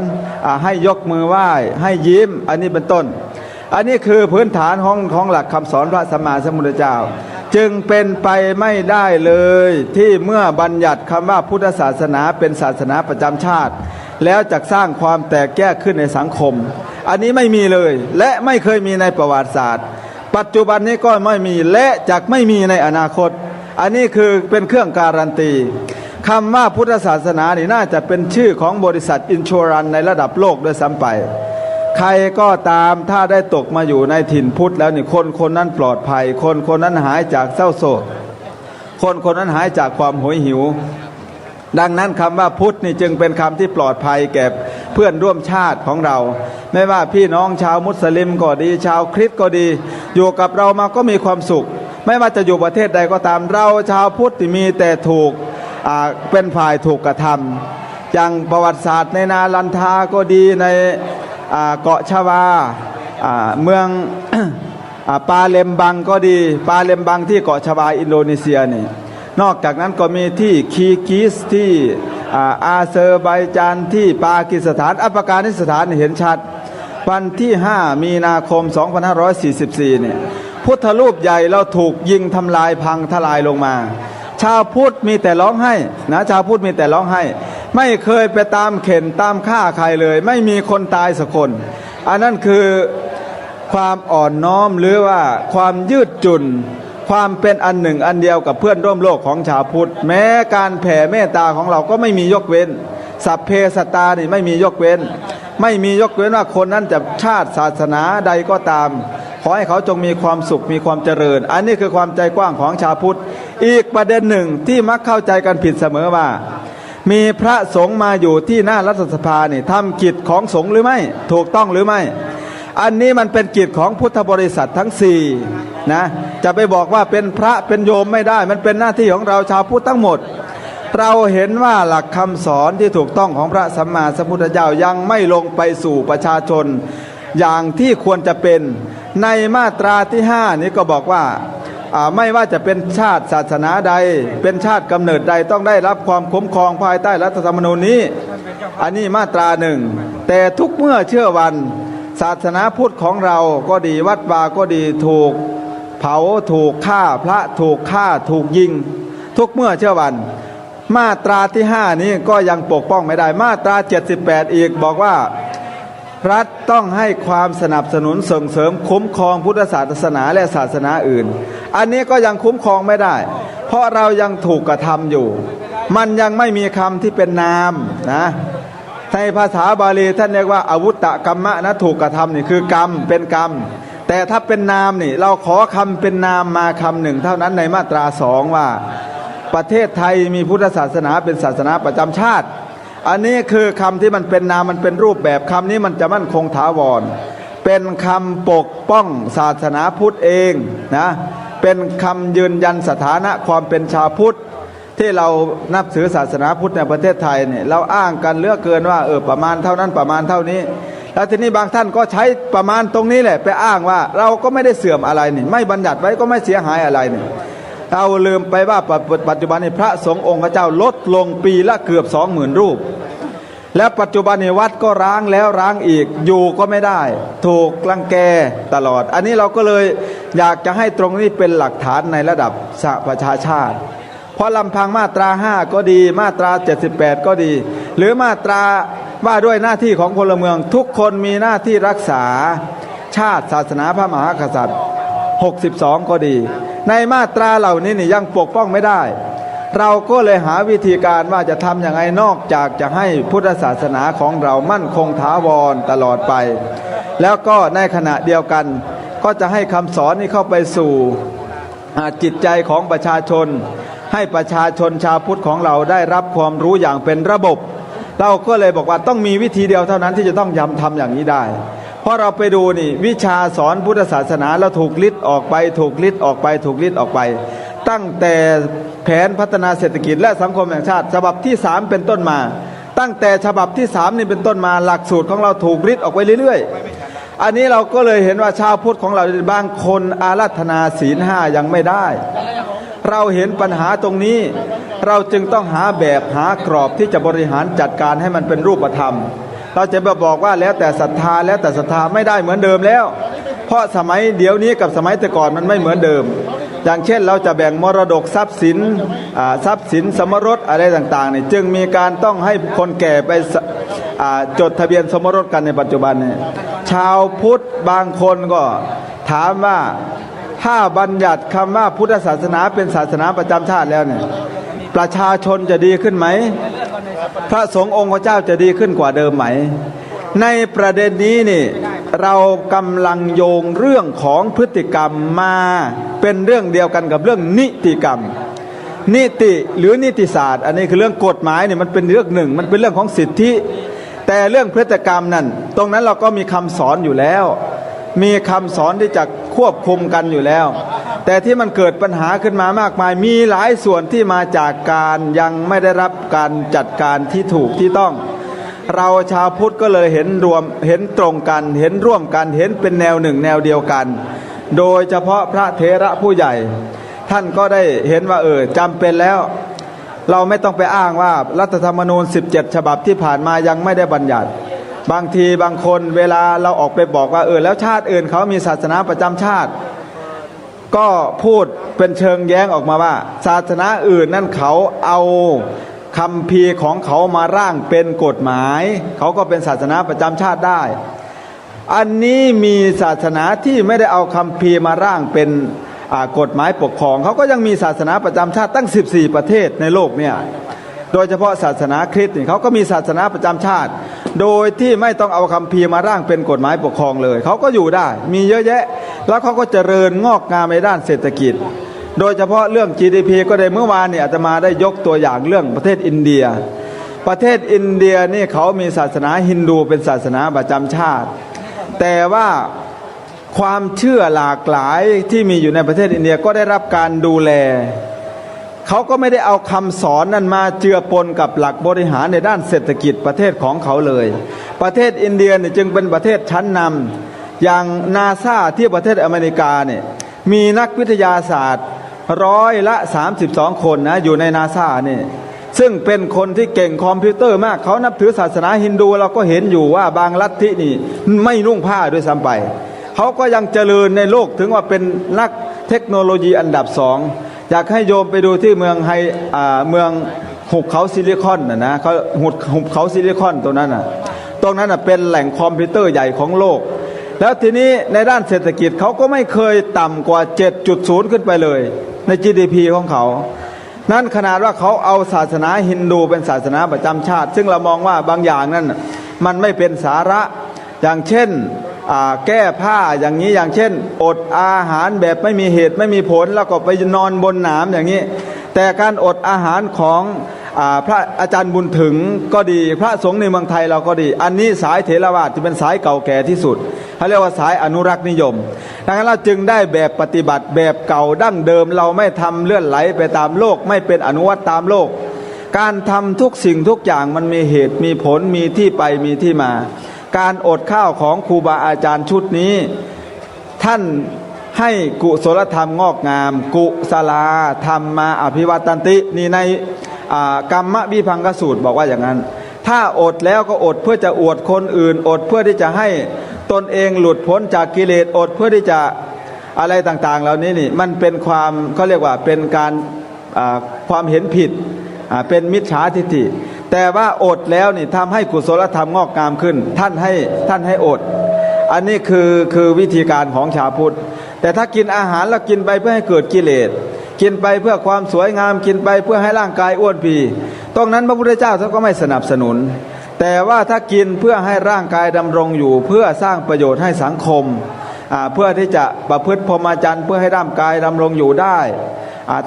ให้ยกมือไหว้ให้ยิ้มอันนี้เป็นต้นอันนี้คือพื้นฐานของหลักคำสอนพระสัมมาสัมพุทธเจ้าจึงเป็นไปไม่ได้เลยที่เมื่อบัญญัติคำว่าพุทธศาสนาเป็นศาสนาประจำชาติแล้วจะสร้างความแตกแยกขึ้นในสังคมอันนี้ไม่มีเลยและไม่เคยมีในประวัติศาสตร์ปัจจุบันนี้ก็ไม่มีและจะไม่มีในอนาคตอันนี้คือเป็นเครื่องการันตีคำว่าพุทธศาสนานี่น่าจะเป็นชื่อของบริษัทอินชัวรันในระดับโลกด้วยซ้ำไปใครก็ตามถ้าได้ตกมาอยู่ในถิ่นพุทธแล้วนี่คนนั้นปลอดภัยคนนั้นหายจากเศร้าโศกคนนั้นหายจากความโหยหิวดังนั้นคำว่าพุทธนี่จึงเป็นคำที่ปลอดภัยแก่เพื่อนร่วมชาติของเราไม่ว่าพี่น้องชาวมุสลิมก็ดีชาวคริสต์ก็ดีอยู่กับเรามาก็มีความสุขไม่ว่าจะอยู่ประเทศใดก็ตามเราชาวพุทธมีแต่ถูกเป็นฝ่ายถูกกระทำอย่างประวัติศาสตร์ในนาลันทาก็ดีในเกาะชวาเมือง ปาเลมบังก็ดีปาเลมบังที่เกาะชวาอินโดนีเซียนี่นอกจากนั้นก็มีที่คีกิสที่อาเซอร์ไบจานที่ปากีสถานอัฟกานิสถานเห็นชัดวันที่5 มีนาคม 2544เนี่ยพุทธรูปใหญ่เราถูกยิงทำลายพังทลายลงมาชาวพุทธมีแต่ร้องไห้นะชาวพุทธมีแต่ร้องไห้ไม่เคยไปตามเข็นตามฆ่าใครเลยไม่มีคนตายสักคนอันนั้นคือความอ่อนน้อมหรือว่าความยืดหยุ่นความเป็นอันหนึ่งอันเดียวกับเพื่อนร่วมโลกของชาวพุทธแม้การแผ่เมตตาของเราก็ไม่มียกเว้นสัพเพสัตตานี่ไม่มียกเว้นไม่มียกเว้นว่าคนนั้นจะชาติศาสนาใดก็ตามขอให้เขาจงมีความสุขมีความเจริญอันนี้คือความใจกว้างของชาวพุทธอีกประเด็นหนึ่งที่มักเข้าใจกันผิดเสมอว่ามีพระสงฆ์มาอยู่ที่หน้ารัฐสภานี่ทำกิจของสงฆ์หรือไม่ถูกต้องหรือไม่ อันนี้มันเป็นกิจของพุทธบริษัททั้งสี่นะจะไปบอกว่าเป็นพระเป็นโยมไม่ได้มันเป็นหน้าที่ของเราชาวพุทธทั้งหมดเราเห็นว่าหลักคำสอนที่ถูกต้องของพระสัมมาสัมพุทธเจ้ายังไม่ลงไปสู่ประชาชนอย่างที่ควรจะเป็นในมาตราที่5นี้ก็บอกว่าไม่ว่าจะเป็นชาติศาสนาใดเป็นชาติกำเนิดใดต้องได้รับความคุ้มครองภายใต้รัฐธรรมนูญนี้อันนี้มาตราหนึ่งแต่ทุกเมื่อเชื่อวันศาสนาพุทธของเราก็ดีวัดวาก็ดีถูกเผาถูกฆ่าพระถูกฆ่าถูกยิงทุกเมื่อเชื่อวันมาตราที่5นี้ก็ยังปกป้องไม่ได้มาตรา78อีกบอกว่ารัฐต้องให้ความสนับสนุนส่งเสริมคุ้มครองพุทธศาสนาและศาสนาอื่นอันนี้ก็ยังคุ้มครองไม่ได้เพราะเรายังถูกกระทำอยู่มันยังไม่มีคำที่เป็นนามนะในภาษาบาลีท่านเรียกว่าอาวุตตกรรมะนะถูกกระทำนี่คือกรรมเป็นกรรมแต่ถ้าเป็นนามนี่เราขอคำเป็นนามมาคำหนึ่งเท่านั้นในมาตรา2ว่าประเทศไทยมีพุทธศาสนาเป็นศาสนาประจำชาติอันนี้คือคำที่มันเป็นนามมันเป็นรูปแบบคำนี้มันจะมั่นคงถาวรเป็นคำปกป้องศาสนาพุทธเองนะเป็นคำยืนยันสถานะความเป็นชาวพุทธที่เรานับถือศาสนาพุทธในประเทศไทยเนี่ยเราอ้างกันเหลือเกินว่าประมาณเท่านั้นประมาณเท่านี้แล้วทีนี้บางท่านก็ใช้ประมาณตรงนี้แหละไปอ้างว่าเราก็ไม่ได้เสื่อมอะไรนี่ไม่บัญญัติไว้ก็ไม่เสียหายอะไรนี่เราลืมไปว่าปัจจุบันนี้พระสงฆ์องค์เจ้าลดลงปีละเกือบ 20,000 รูปและปัจจุบันนี้วัดก็ร้างแล้วร้างอีกอยู่ก็ไม่ได้ถูกรังแกตลอดอันนี้เราก็เลยอยากจะให้ตรงนี้เป็นหลักฐานในระดับสหประชาชาติเพราะลำพังมาตรา5ก็ดีมาตรา78ก็ดีหรือมาตราว่าด้วยหน้าที่ของพลเมืองทุกคนมีหน้าที่รักษาชาติศาสนาพระมหากษัตริย์62ก็ดีในมาตราเหล่านี้นี่ยังปกป้องไม่ได้เราก็เลยหาวิธีการว่าจะทำอย่างไรนอกจากจะให้พุทธศาสนาของเรามั่นคงถาวรตลอดไปแล้วก็ในขณะเดียวกันก็จะให้คำสอนนี้เข้าไปสู่จิตใจของประชาชนให้ประชาชนชาวพุทธของเราได้รับความรู้อย่างเป็นระบบเราก็เลยบอกว่าต้องมีวิธีเดียวเท่านั้นที่จะต้องทำอย่างนี้ได้เพราะเราไปดูนี่วิชาสอนพุทธศาสนาเราถูกลิดออกไปถูกลิดออกไปถูกลิดออกไปตั้งแต่แผนพัฒนาเศรษฐกิจและสังคมแห่งชาติฉบับที่3เป็นต้นมาตั้งแต่ฉบับที่3นี่เป็นต้นมาหลักสูตรของเราถูกลิดออกไปเรื่อยๆอันนี้เราก็เลยเห็นว่าชาวพุทธของเราบางคนอาราธนาศีล5ยังไม่ได้เราเห็นปัญหาตรงนี้เราจึงต้องหาแบบหากรอบที่จะบริหารจัดการให้มันเป็นรูปธรรมเราจะมาบอกว่าแล้วแต่ศรัทธาแล้วแต่ศรัทธาไม่ได้เหมือนเดิมแล้วเพราะสมัยเดี๋ยวนี้กับสมัยแต่ก่อนมันไม่เหมือนเดิมอย่างเช่นเราจะแบ่งมรดกทรัพย์สินสมรสอะไรต่างๆนี่จึงมีการต้องให้คนแก่ไปจดทะเบียนสมรสกันในปัจจุบันเนี่ยชาวพุทธบางคนก็ถามว่าถ้าบัญญัติคำว่าพุทธศาสนาเป็นศาสนาประจำชาติแล้วเนี่ยประชาชนจะดีขึ้นไหมพระสงฆ์องค์เจ้าจะดีขึ้นกว่าเดิมไหมในประเด็นนี้นี่เรากำลังโยงเรื่องของพฤติกรรมมาเป็นเรื่องเดียวกันกับเรื่องนิติกรรมนิติหรือนิติศาสตร์อันนี้คือเรื่องกฎหมายเนี่ยมันเป็นเรื่องหนึ่งมันเป็นเรื่องของสิทธิแต่เรื่องพฤติกรรมนั่นตรงนั้นเราก็มีคำสอนอยู่แล้วมีคำสอนที่จะควบคุมกันอยู่แล้วแต่ที่มันเกิดปัญหาขึ้นมามากมายมีหลายส่วนที่มาจากการยังไม่ได้รับการจัดการที่ถูกที่ต้องเราชาวพุทธก็เลยเห็นตรงกันเห็นร่วมกันเห็นเป็นแนวหนึ่งแนวเดียวกันโดยเฉพาะพระเถระผู้ใหญ่ท่านก็ได้เห็นว่าจำเป็นแล้วเราไม่ต้องไปอ้างว่ารัฐธรรมนูญ17ฉบับที่ผ่านมายังไม่ได้บัญญัติบางทีบางคนเวลาเราออกไปบอกว่าแล้วชาติอื่นเขามีศาสนาประจำชาติก็พูดเป็นเชิงแย้งออกมาว่าศาสนาอื่นนั่นเขาเอาคัมภีร์ของเขามาร่างเป็นกฎหมายเขาก็เป็นศาสนาประจำชาติได้อันนี้มีศาสนาที่ไม่ได้เอาคัมภีร์มาร่างเป็นกฎหมายปกครองเขาก็ยังมีศาสนาประจำชาติตั้ง14ประเทศในโลกเนี่ยโดยเฉพาะศาสนาคริสต์เขาก็มีศาสนาประจำชาติโดยที่ไม่ต้องเอาคัมภีร์มาร่างเป็นกฎหมายปกครองเลยเขาก็อยู่ได้มีเยอะแยะแล้วเขาก็เจริญงอกงามในด้านเศรษฐกิจโดยเฉพาะเรื่อง GDP ก็ได้เมื่อวานเนี่ยอาตมาได้ยกตัวอย่างเรื่องประเทศอินเดียประเทศอินเดียนี่เขามีศาสนาฮินดูเป็นศาสนาประจำชาติ แต่ว่าความเชื่อหลากหลายที่มีอยู่ในประเทศอินเดียก็ได้รับการดูแลเขาก็ไม่ได้เอาคำสอนนั้นมาเจือปนกับหลักบริหารในด้านเศรษฐกิจประเทศของเขาเลยประเทศอินเดียเนี่ยจึงเป็นประเทศชั้นนำอย่างนาซาที่ประเทศอเมริกาเนี่ยมีนักวิทยาศาสตร์32 คนนะอยู่ในนาซาเนี่ยซึ่งเป็นคนที่เก่งคอมพิวเตอร์มากเขานับถือศาสนาฮินดูเราก็เห็นอยู่ว่าบางลัทธินี่ไม่นุ่งผ้าด้วยซ้ำไปเขาก็ยังเจริญในโลกถึงว่าเป็นนักเทคโนโลยีอันดับ2อยากให้โยมไปดูที่เมืองหุบเขาซิลิคอนนะเขาหุบเขาซิลิคอนตรงนั้นเป็นแหล่งคอมพิวเตอร์ใหญ่ของโลกแล้วทีนี้ในด้านเศรษฐกิจเขาก็ไม่เคยต่ำกว่า 7.0 ขึ้นไปเลยใน GDP ของเขานั่นขนาดว่าเขาเอาศาสนาฮินดูเป็นศาสนาประจำชาติซึ่งเรามองว่าบางอย่างนั้นมันไม่เป็นสาระอย่างเช่นแก้ผ้าอย่างนี้อย่างเช่นอดอาหารแบบไม่มีเหตุไม่มีผลแล้วก็ไปนอนบนหนามอย่างนี้แต่การอดอาหารของพระอาจารย์บุญถึงก็ดีพระสงฆ์ในเมืองไทยเราก็ดีอันนี้สายเถรวาทที่เป็นสายเก่าแก่ที่สุดเขาเรียกว่าสายอนุรักษ์นิยมดังนั้นเราจึงได้แบบปฏิบัติแบบเก่าดั้งเดิมเราไม่ทำเลื่อนไหลไปตามโลกไม่เป็นอนุวัตตามโลกการทำทุกสิ่งทุกอย่างมันมีเหตุมีผลมีที่ไปมีที่มาการอดข้าวของครูบาอาจารย์ชุดนี้ท่านให้กุศลธรรมงอกงามกุศลธรรมมาอภิวัตันตินี่ในกรรมวิภังคสูตรบอกว่าอย่างนั้นถ้าอดแล้วก็อดเพื่อจะอวดคนอื่นอดเพื่อที่จะให้ตนเองหลุดพ้นจากกิเลสอดเพื่อที่จะอะไรต่างๆเหล่านี้นี่มันเป็นความเขาเรียกว่าเป็นการความเห็นผิดเป็นมิจฉาทิฏฐิแต่ว่าอดแล้วนี่ทำให้กุศลธรรมงอกงามขึ้นท่านให้อดอันนี้คือวิธีการของชาวพุทธแต่ถ้ากินอาหารแล้วกินไปเพื่อให้เกิดกิเลสกินไปเพื่อความสวยงามกินไปเพื่อให้ร่างกายอ้วนพีตรงนั้นพระพุทธเจ้าท่านก็ไม่สนับสนุนแต่ว่าถ้ากินเพื่อให้ร่างกายดำรงอยู่เพื่อสร้างประโยชน์ให้สังคมเพื่อที่จะประพฤติพรหมจรรย์เพื่อให้ร่างกายดำรงอยู่ได้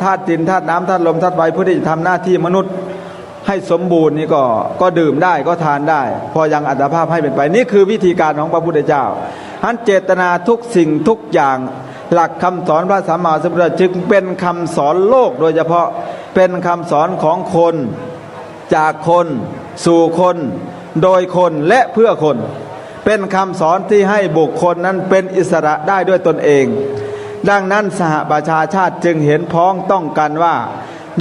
ธาตุดินธาตุน้ำธาตุลมธาตุไฟเพื่อที่จะทำหน้าที่มนุษย์ให้สมบูรณ์นี่ก็ดื่มได้ก็ทานได้พอยังอัตภาพให้เป็นไปนี่คือวิธีการของพระพุทธเจ้าท่านเจตนาทุกสิ่งทุกอย่างหลักคำสอนพระสัมมาสัมพุทธเจ้าจึงเป็นคำสอนโลกโดยเฉพาะเป็นคำสอนของคนจากคนสู่คนโดยคนและเพื่อคนเป็นคำสอนที่ให้บุคคลนั้นเป็นอิสระได้ด้วยตนเองดังนั้นสหประชาชาติจึงเห็นพ้องต้องกันว่า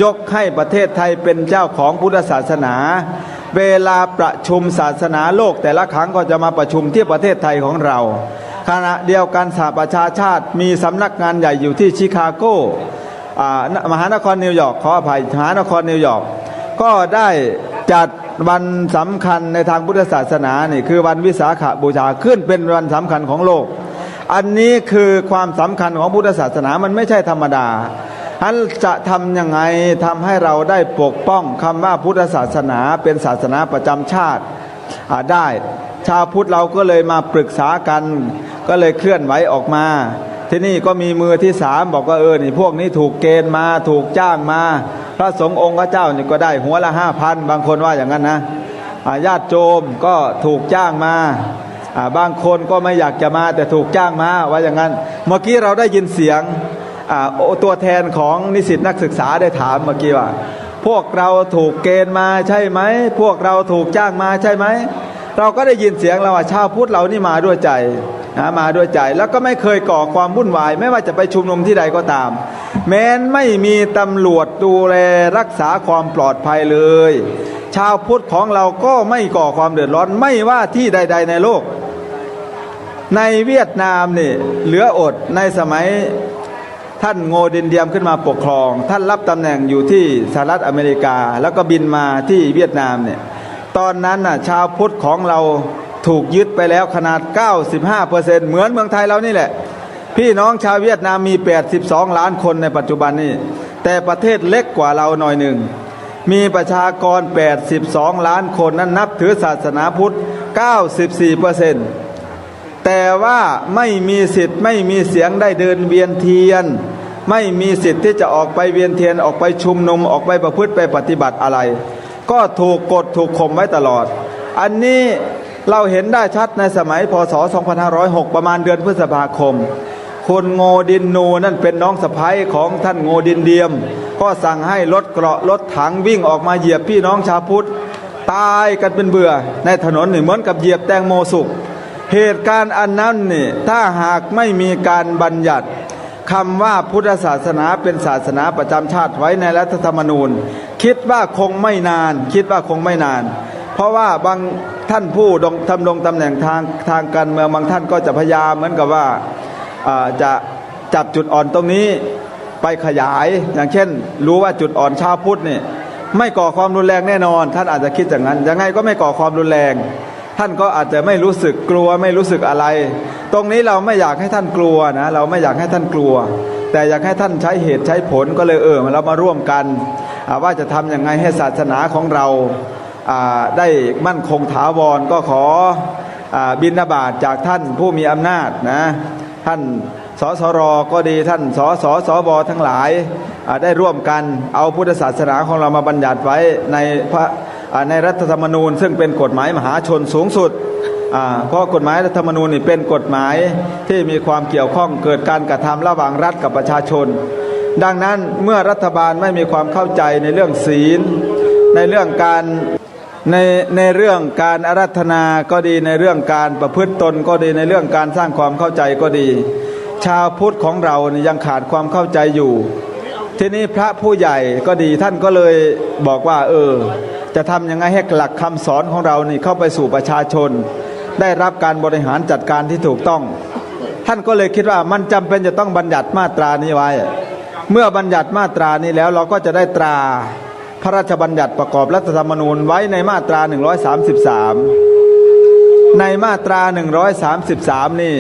ยกให้ประเทศไทยเป็นเจ้าของพุทธศาสนาเวลาประชุมศาสนาโลกแต่ละครั้งก็จะมาประชุมที่ประเทศไทยของเราขณะเดียวกันสหประชาชาติมีสำนักงานใหญ่อยู่ที่ชิคาโกมหานครนิวยอร์กขออภัยมหานครนิวยอร์กก็ได้จัดวันสำคัญในทางพุทธศาสนานี่คือวันวิสาขบูชาขึ้นเป็นวันสำคัญของโลกอันนี้คือความสำคัญของพุทธศาสนามันไม่ใช่ธรรมดาอันจะทำยังไงทำให้เราได้ปกป้องคำว่าพุทธศาสนาเป็นศาสนาประจำชาติได้ชาวพุทธเราก็เลยมาปรึกษากันก็เลยเคลื่อนไหวออกมาที่นี่ก็มีมือที่3บอกว่านี่พวกนี้ถูกเกณฑ์มาถูกจ้างมาพระสงฆ์องค์พระเจ้านี่ก็ได้หัวละ 5,000 บางคนว่าอย่างนั้นนะญาติโยมก็ถูกจ้างมาบางคนก็ไม่อยากจะมาแต่ถูกจ้างมาว่าอย่างนั้นเมื่อกี้เราได้ยินเสียงตัวแทนของนิสิตนักศึกษาได้ถามเมื่อกี้ว่าพวกเราถูกเกณฑ์มาใช่ไหมพวกเราถูกจ้างมาใช่ไหมเราก็ได้ยินเสียงเราว่าชาวพุทธเรานี่มาด้วยใจมาด้วยใจแล้วก็ไม่เคยก่อความวุ่นวายไม่ว่าจะไปชุมนุมที่ใดก็ตามแม้นไม่มีตำรวจดูแลรักษาความปลอดภัยเลยชาวพุทธของเราก็ไม่ก่อความเดือดร้อนไม่ว่าที่ใดๆในโลกในเวียดนามนี่เหลืออดในสมัยท่านโงดินเดียมขึ้นมาปกครองท่านรับตำแหน่งอยู่ที่สหรัฐอเมริกาแล้วก็บินมาที่เวียดนามเนี่ยตอนนั้นน่ะชาวพุทธของเราถูกยึดไปแล้วขนาด 95% เหมือนเมืองไทยเรานี่แหละพี่น้องชาวเวียดนามมี82ล้านคนในปัจจุบันนี้แต่ประเทศเล็กกว่าเราหน่อยหนึ่งมีประชากร82ล้านคนนั้นนับถือศาสนาพุทธ 94%แต่ว่าไม่มีสิทธิ์ไม่มีเสียงได้เดินเวียนเทียนไม่มีสิทธิ์ที่จะออกไปเวียนเทียนออกไปชุมนุมออกไปประพฤติไปปฏิบัติอะไรก็ถูกกดถูกข่มไว้ตลอดอันนี้ เราเห็นได้ชัดในสมัยพศ 2506 ประมาณเดือนพฤษภาคมคุณโงดินนูนั่นเป็นน้องสะใภ้ของท่านโงดินเดียมก็สั่งให้รถเกราะรถถังวิ่งออกมาเหยียบพี่น้องชาวพุทธตายกันเป็นเบื่อในถนนนี่เหมือนกับเหยียบแตงโมสุกเหตุการณ์อันนั้นนี่ถ้าหากไม่มีการบัญญัติคำว่าพุทธศาสนาเป็นศาสนาประจำชาติไว้ในรัฐธรรมนูญคิดว่าคงไม่นานเพราะว่าบางท่านผู้ทำรงตำแหน่งทางการเมืองบางท่านก็จะพยายามเหมือนกับว่าจะจับจุดอ่อนตรงนี้ไปขยายอย่างเช่นรู้ว่าจุดอ่อนชาวพุทธนี่ไม่ก่อความรุนแรงแน่นอนท่านอาจจะคิดอย่างนั้นยังไงก็ไม่ก่อความรุนแรงท่านก็อาจจะไม่รู้สึกกลัวไม่รู้สึกอะไรตรงนี้เราไม่อยากให้ท่านกลัวนะเราไม่อยากให้ท่านกลัวแต่อยากให้ท่านใช้เหตุใช้ผลก็เลยเรามาร่วมกันว่าจะทำยังไงให้ศาสนาของเราได้มั่นคงถาวรก็ขอบิณฑบาตจากท่านผู้มีอำนาจนะท่านสสรก็ดีท่านสบทั้งหลายได้ร่วมกันเอาพุทธศาสนาของเรามาบัญญัติไว้ในรัฐธรรมนูญซึ่งเป็นกฎหมายมหาชนสูงสุดเพราะกฎหมายรัฐธรรมนูญนี่เป็นกฎหมายที่มีความเกี่ยวข้องเกิดการกระทำระหว่างรัฐกับประชาชนดังนั้นเมื่อรัฐบาลไม่มีความเข้าใจในเรื่องศีลในเรื่องการอาราธนาก็ดีในเรื่องการประพฤติตนก็ดีในเรื่องการสร้างความเข้าใจก็ดีชาวพุทธของเรานี่ยังขาดความเข้าใจอยู่ทีนี้พระผู้ใหญ่ก็ดีท่านก็เลยบอกว่าจะทำยังไงให้หลักคำสอนของเรานี่เข้าไปสู่ประชาชนได้รับการบริหารจัดการที่ถูกต้องท่านก็เลยคิดว่ามันจำเป็นจะต้องบัญญัติมาตรานี้ไว้เมื่อบัญญัติมาตรานี้แล้วเราก็จะได้ตราพระราชบัญญัติประกอบรัฐธรรมนูญไว้ในมาตรา133ในมาตรา133นี่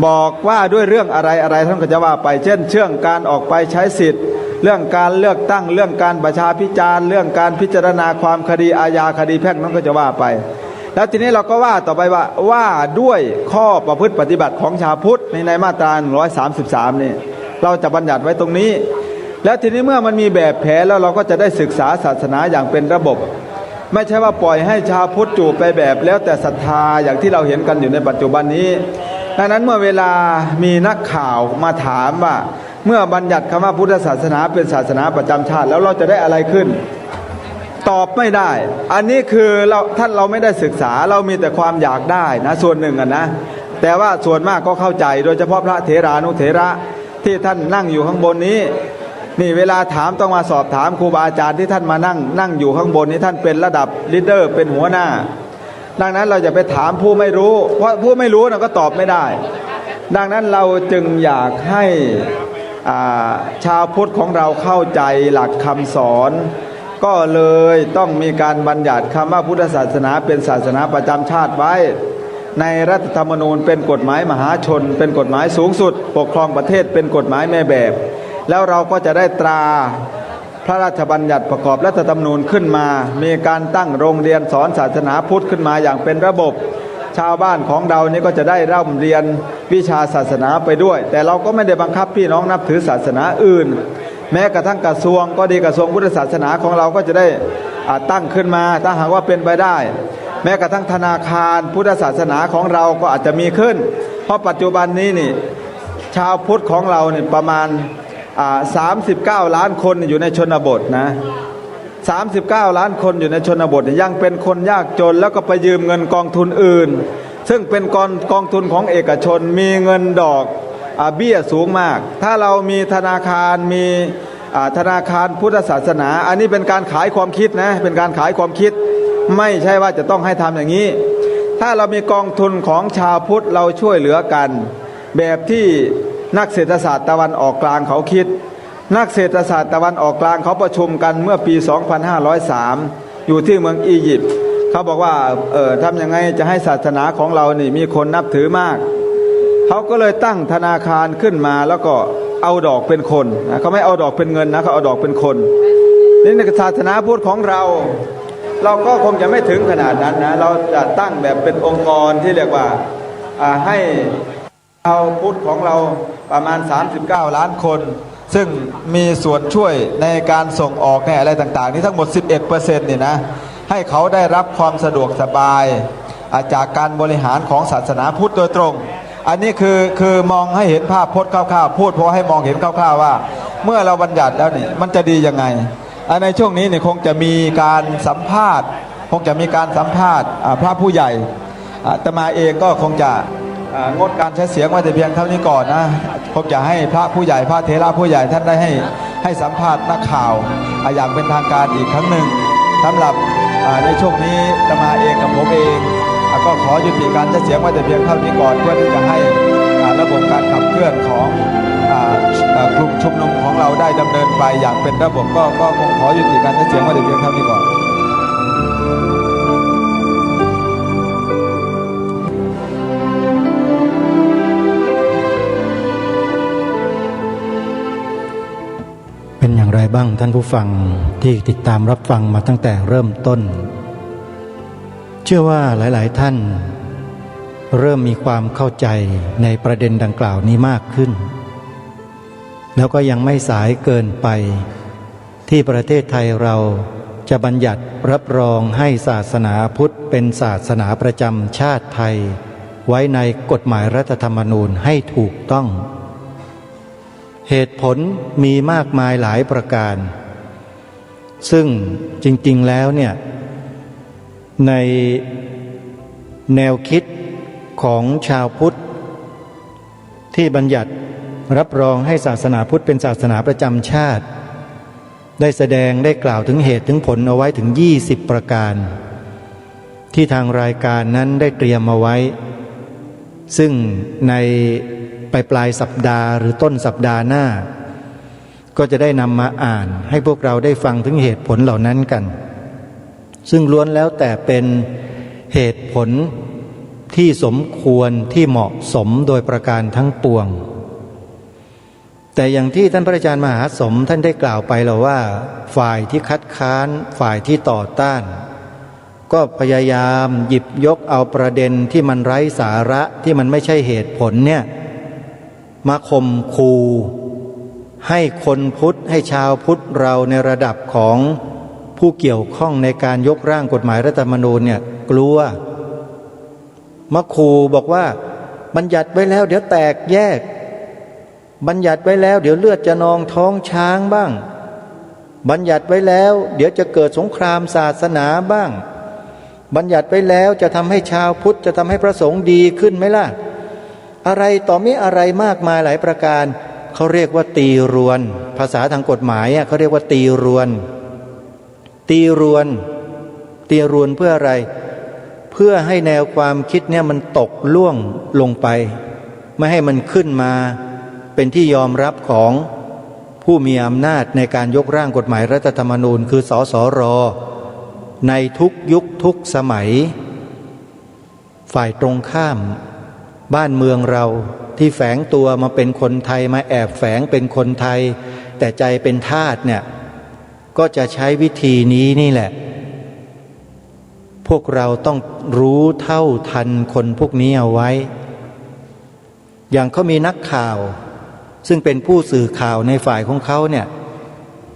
บอกว่าด้วยเรื่องอะไรท่านก็จะว่าไปเช่นเรื่องการออกไปใช้สิทธิ์เรื่องการเลือกตั้งเรื่องการประชาพิจารณ์เรื่องการพิจารณาความคดีอาญาคดีแพ่งนั้นก็จะว่าไปแล้วทีนี้เราก็ว่าต่อไปว่าด้วยข้อประพฤติปฏิบัติของชาวพุทธในมาตรา133นี่เราจะบัญญัติไว้ตรงนี้แล้วทีนี้เมื่อมันมีแบบแผนแล้วเราก็จะได้ศึกษาศาสนาอย่างเป็นระบบไม่ใช่ว่าปล่อยให้ชาวพุทธจูบไปแบบแล้วแต่ศรัทธาอย่างที่เราเห็นกันอยู่ในปัจจุบันนี้ดังนั้นเมื่อเวลามีนักข่าวมาถามว่าเมื่อบัญญัติคำว่าพุทธศาสนาเป็นศาสนาประจำชาติแล้วเราจะได้อะไรขึ้นตอบไม่ได้อันนี้คือเราไม่ได้ศึกษาเรามีแต่ความอยากได้นะส่วนหนึ่งนะแต่ว่าส่วนมากก็เข้าใจโดยเฉพาะพระเถรานุเถระที่ท่านนั่งอยู่ข้างบนนี้นี่เวลาถามต้องมาสอบถามครูบาอาจารย์ที่ท่านมานั่งอยู่ข้างบนนี้ท่านเป็นระดับลีดเดอร์เป็นหัวหน้าดังนั้นเราจะไปถามผู้ไม่รู้เพราะผู้ไม่รู้ก็ตอบไม่ได้ดังนั้นเราจึงอยากให้ชาวพุทธของเราเข้าใจหลักคำสอนก็เลยต้องมีการบัญญัติคำว่าพุทธศาสนาเป็นศาสนาประจำชาติไว้ในรัฐธรรมนูญเป็นกฎหมายมหาชนเป็นกฎหมายสูงสุดปกครองประเทศเป็นกฎหมายแม่แบบแล้วเราก็จะได้ตราพระราชบัญญัติประกอบรัฐธรรมนูญขึ้นมามีการตั้งโรงเรียนสอนศาสนาพุทธขึ้นมาอย่างเป็นระบบชาวบ้านของเรานี่ก็จะได้ร่ำเรียนวิชาศาสนาไปด้วยแต่เราก็ไม่ได้บังคับพี่น้องนับถือศาสนาอื่นแม้กระทั่งกระทรวงก็ดีกระทรวงพุทธศาสนาของเราก็จะได้ตั้งขึ้นมาถ้าหากว่าเป็นไปได้แม้กระทั่งธนาคารพุทธศาสนาของเราก็อาจจะมีขึ้นเพราะปัจจุบันนี้นี่ชาวพุทธของเราเนี่ยประมาณ39 ล้านคนอยู่ในชนบทนะ39 ล้านคนอยู่ในชนบทยังเป็นคนยากจนแล้วก็ไปยืมเงินกองทุนอื่นซึ่งเป็นกองทุนของเอกชนมีเงินดอกเบี้ยสูงมากถ้าเรามีธนาคารมีธนาคารพุทธศาสนาอันนี้เป็นการขายความคิดนะเป็นการขายความคิดไม่ใช่ว่าจะต้องให้ทำอย่างนี้ถ้าเรามีกองทุนของชาวพุทธเราช่วยเหลือกันแบบที่นักเศรษฐศาสตร์ตะวันออกกลางเขาคิดนักเศรษฐศาสตร์ตะวันออกกลางเขาประชุมกันเมื่อปี 2503 อยู่ที่เมืองอียิปต์เขาบอกว่าทำยังไงจะให้ศาสนาของเรานี่มีคนนับถือมากเขาก็เลยตั้งธนาคารขึ้นมาแล้วก็เอาดอกเป็นคนเขาไม่เอาดอกเป็นเงินนะเขาเอาดอกเป็นคนนี่ในศาสนาพุทธของเราก็คงจะไม่ถึงขนาดนั้นนะเราจะตั้งแบบเป็นองค์กรที่เรียกว่าให้เอาพุทธของเราประมาณ39 ล้านคนซึ่งมีส่วนช่วยในการส่งออกในอะไรต่างๆนี่ทั้งหมด 11% นี่นะให้เขาได้รับความสะดวกสบาย จากการบริหารของศาสนาพุทธโดยตรง อันนี้คือมองให้เห็นภาพพจน์คร่าวๆพูดเพราะให้มองเห็นคร่าวๆว่าเมื่อเราบัญญัติแล้วนี่มันจะดียังไงในช่วงนี้เนี่ยคงจะมีการสัมภาษณ์พระผู้ใหญ่อาตมาเองก็คงจะงดการใช้เสียงไว้แต่เพียงเท่านี้ก่อนนะคงจะให้พระผู้ใหญ่พระเถระผู้ใหญ่ท่านได้ให้สัมภาษณ์นักข่าวอย่างเป็นทางการอีกครั้งหนึ่งสำหรับในช่วงนี้อาตมาเองกับผมเองก็ขอยุติการใช้เสียงไว้แต่เพียงเท่านี้ก่อนเพื่อที่จะให้ระบบการขับเคลื่อนของกลุ่มชุมนุมของเราได้ดำเนินไปอย่างเป็นระบบก็คงขอยุติการใช้เสียงไว้แต่เพียงเท่านี้ก่อนเป็นอย่างไรบ้างท่านผู้ฟังที่ติดตามรับฟังมาตั้งแต่เริ่มต้นเชื่อว่าหลายๆท่านเริ่มมีความเข้าใจในประเด็นดังกล่าวนี้มากขึ้นแล้วก็ยังไม่สายเกินไปที่ประเทศไทยเราจะบัญญัติรับรองให้ศาสนาพุทธเป็นศาสนาประจำชาติไทยไว้ในกฎหมายรัฐธรรมนูญให้ถูกต้องเหตุผลมีมากมายหลายประการซึ่งจริงๆแล้วเนี่ยในแนวคิดของชาวพุทธที่บัญญัติรับรองให้ศาสนาพุทธเป็นศาสนาประจำชาติได้แสดงได้กล่าวถึงเหตุถึงผลเอาไว้ถึง20ประการที่ทางรายการนั้นได้เตรียมมาไว้ซึ่งในปลายสัปดาห์หรือต้นสัปดาห์หน้าก็จะได้นำมาอ่านให้พวกเราได้ฟังถึงเหตุผลเหล่านั้นกันซึ่งล้วนแล้วแต่เป็นเหตุผลที่สมควรที่เหมาะสมโดยประการทั้งปวงแต่อย่างที่ท่านพระอาจารย์มหาสมท่านได้กล่าวไปแล้วว่าฝ่ายที่คัดค้านฝ่ายที่ต่อต้านก็พยายามหยิบยกเอาประเด็นที่มันไร้สาระที่มันไม่ใช่เหตุผลเนี่ยมาข่มขู่ให้คนพุทธให้ชาวพุทธเราในระดับของผู้เกี่ยวข้องในการยกร่างกฎหมายรัฐธรรมนูญเนี่ยกลัวมาขู่บอกว่าบัญญัติไว้แล้วเดี๋ยวแตกแยกบัญญัติไว้แล้วเดี๋ยวเลือดจะนองท้องช้างบ้างบัญญัติไว้แล้วเดี๋ยวจะเกิดสงครามศาสนาบ้างบัญญัติไว้แล้วจะทำให้ชาวพุทธจะทำให้พระสงฆ์ดีขึ้นไหมล่ะอะไรต่อมีอะไรมากมายหลายประการเขาเรียกว่าตีรวนภาษาทางกฎหมายเขาเรียกว่าตีรวนเพื่ออะไรเพื่อให้แนวความคิดเนี่ยมันตกล่วงลงไปไม่ให้มันขึ้นมาเป็นที่ยอมรับของผู้มีอำนาจในการยกร่างกฎหมายรัฐธรรมนูญคือสสร.ในทุกยุคทุกสมัยฝ่ายตรงข้ามบ้านเมืองเราที่แฝงตัวมาเป็นคนไทยมาแอบแฝงเป็นคนไทยแต่ใจเป็นทาสเนี่ยก็จะใช้วิธีนี้นี่แหละพวกเราต้องรู้เท่าทันคนพวกนี้เอาไว้อย่างเขามีนักข่าวซึ่งเป็นผู้สื่อข่าวในฝ่ายของเขาเนี่ย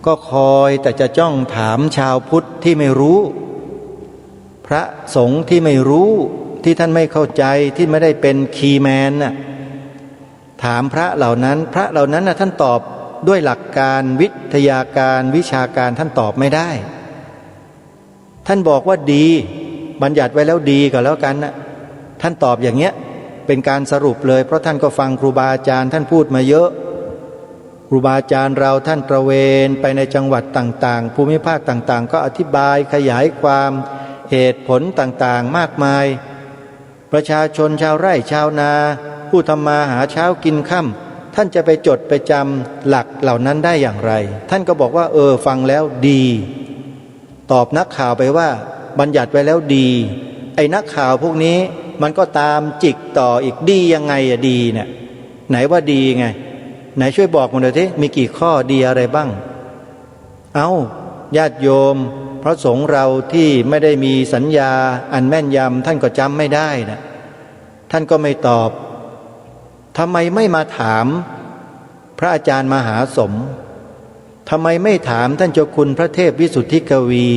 ก็คอยแต่จะจ้องถามชาวพุทธที่ไม่รู้พระสงฆ์ที่ไม่รู้ที่ท่านไม่เข้าใจที่ไม่ได้เป็นคีย์แมนน่ะถามพระเหล่านั้นน่ะท่านตอบด้วยหลักการวิทยาการวิชาการท่านตอบไม่ได้ท่านบอกว่าดีบัญญัติไว้แล้วดีก็แล้วกันนะท่านตอบอย่างเงี้ยเป็นการสรุปเลยเพราะท่านก็ฟังครูบาอาจารย์ท่านพูดมาเยอะครูบาอาจารย์เราท่านตระเวนไปในจังหวัดต่างๆภูมิภาคต่างๆก็อธิบายขยายความเหตุผลต่างๆมากมายประชาชนชาวไร่ชาวนาผู้ทำมาหาเช้ากินค่ำท่านจะไปจดไปจำหลักเหล่านั้นได้อย่างไรท่านก็บอกว่าฟังแล้วดีตอบนักข่าวไปว่าบัญญัติไว้แล้วดีไอ้นักข่าวพวกนี้มันก็ตามจิกต่ออีกดียังไงอะดีเนี่ยไหนว่าดีไงไหนช่วยบอกมาหน่อยสิมีกี่ข้อดีอะไรบ้างญาติโยมพระสงฆ์เราที่ไม่ได้มีสัญญาอันแม่นยำท่านก็จำไม่ได้นะท่านก็ไม่ตอบทำไมไม่มาถามพระอาจารย์มหาสมทำไมไม่ถามท่านเจ้าคุณพระเทพวิสุทธิกวี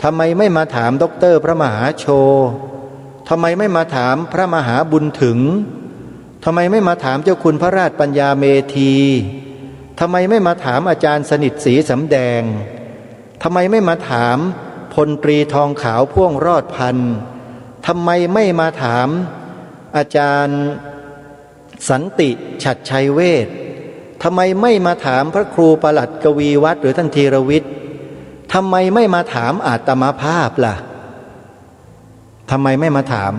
ทำไมไม่มาถามด็อกเตอร์พระมหาโช ทำไมไม่มาถามพระมหาบุญถึงทำไมไม่มาถามเจ้าคุณพระราชปัญญาเมธีทำไมไม่มาถามอาจารย์สนิทศรีสำแดงทำไมไม่มาถามพลตรีทองขาวพ่วงรอดพันธ์ทำไมไม่มาถามอาจารย์สันติฉัตรชัยเวชทำไมไม่มาถามพระครูประหลัดกวีวัฒน์หรือท่านธีรวิทย์ทำไมไม่มาถามอาตมาภาพล่ะทำไมไม่มาถาม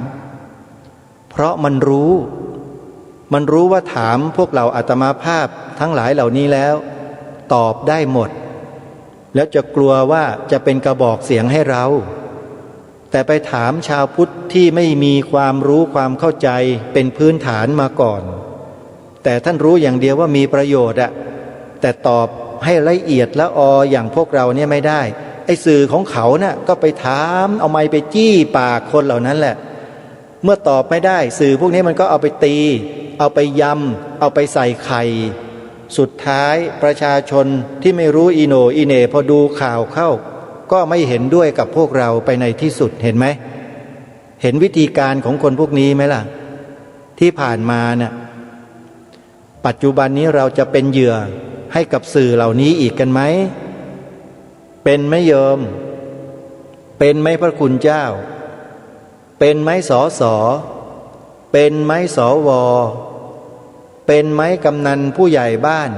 เพราะมันรู้ว่าถามพวกเราอาตมาภาพทั้งหลายเหล่านี้แล้วตอบได้หมดแล้วจะกลัวว่าจะเป็นกระบอกเสียงให้เราแต่ไปถามชาวพุทธที่ไม่มีความรู้ความเข้าใจเป็นพื้นฐานมาก่อนแต่ท่านรู้อย่างเดียวว่ามีประโยชน์อะแต่ตอบให้ละเอียดละอออย่างพวกเราเนี่ยไม่ได้ไอ้สื่อของเขาน่ะก็ไปถามเอาไมค์ไปจี้ปากคนเหล่านั้นแหละเมื่อตอบไม่ได้สื่อพวกนี้มันก็เอาไปตีเอาไปยำเอาไปใส่ไข่สุดท้ายประชาชนที่ไม่รู้อีโหน่อีเหน่พอดูข่าวเข้าก็ไม่เห็นด้วยกับพวกเราไปในที่สุดเห็นไหมเห็นวิธีการของคนพวกนี้ไหมล่ะที่ผ่านมาน่ะปัจจุบันนี้เราจะเป็นเหยื่อให้กับสื่อเหล่านี้อีกกันไหมเป็นไหมโยมเป็นไหมพระคุณเจ้าเป็นไหมสสเป็นไหมสวเป็นไหมกำนันผู้ใหญ่บ้าน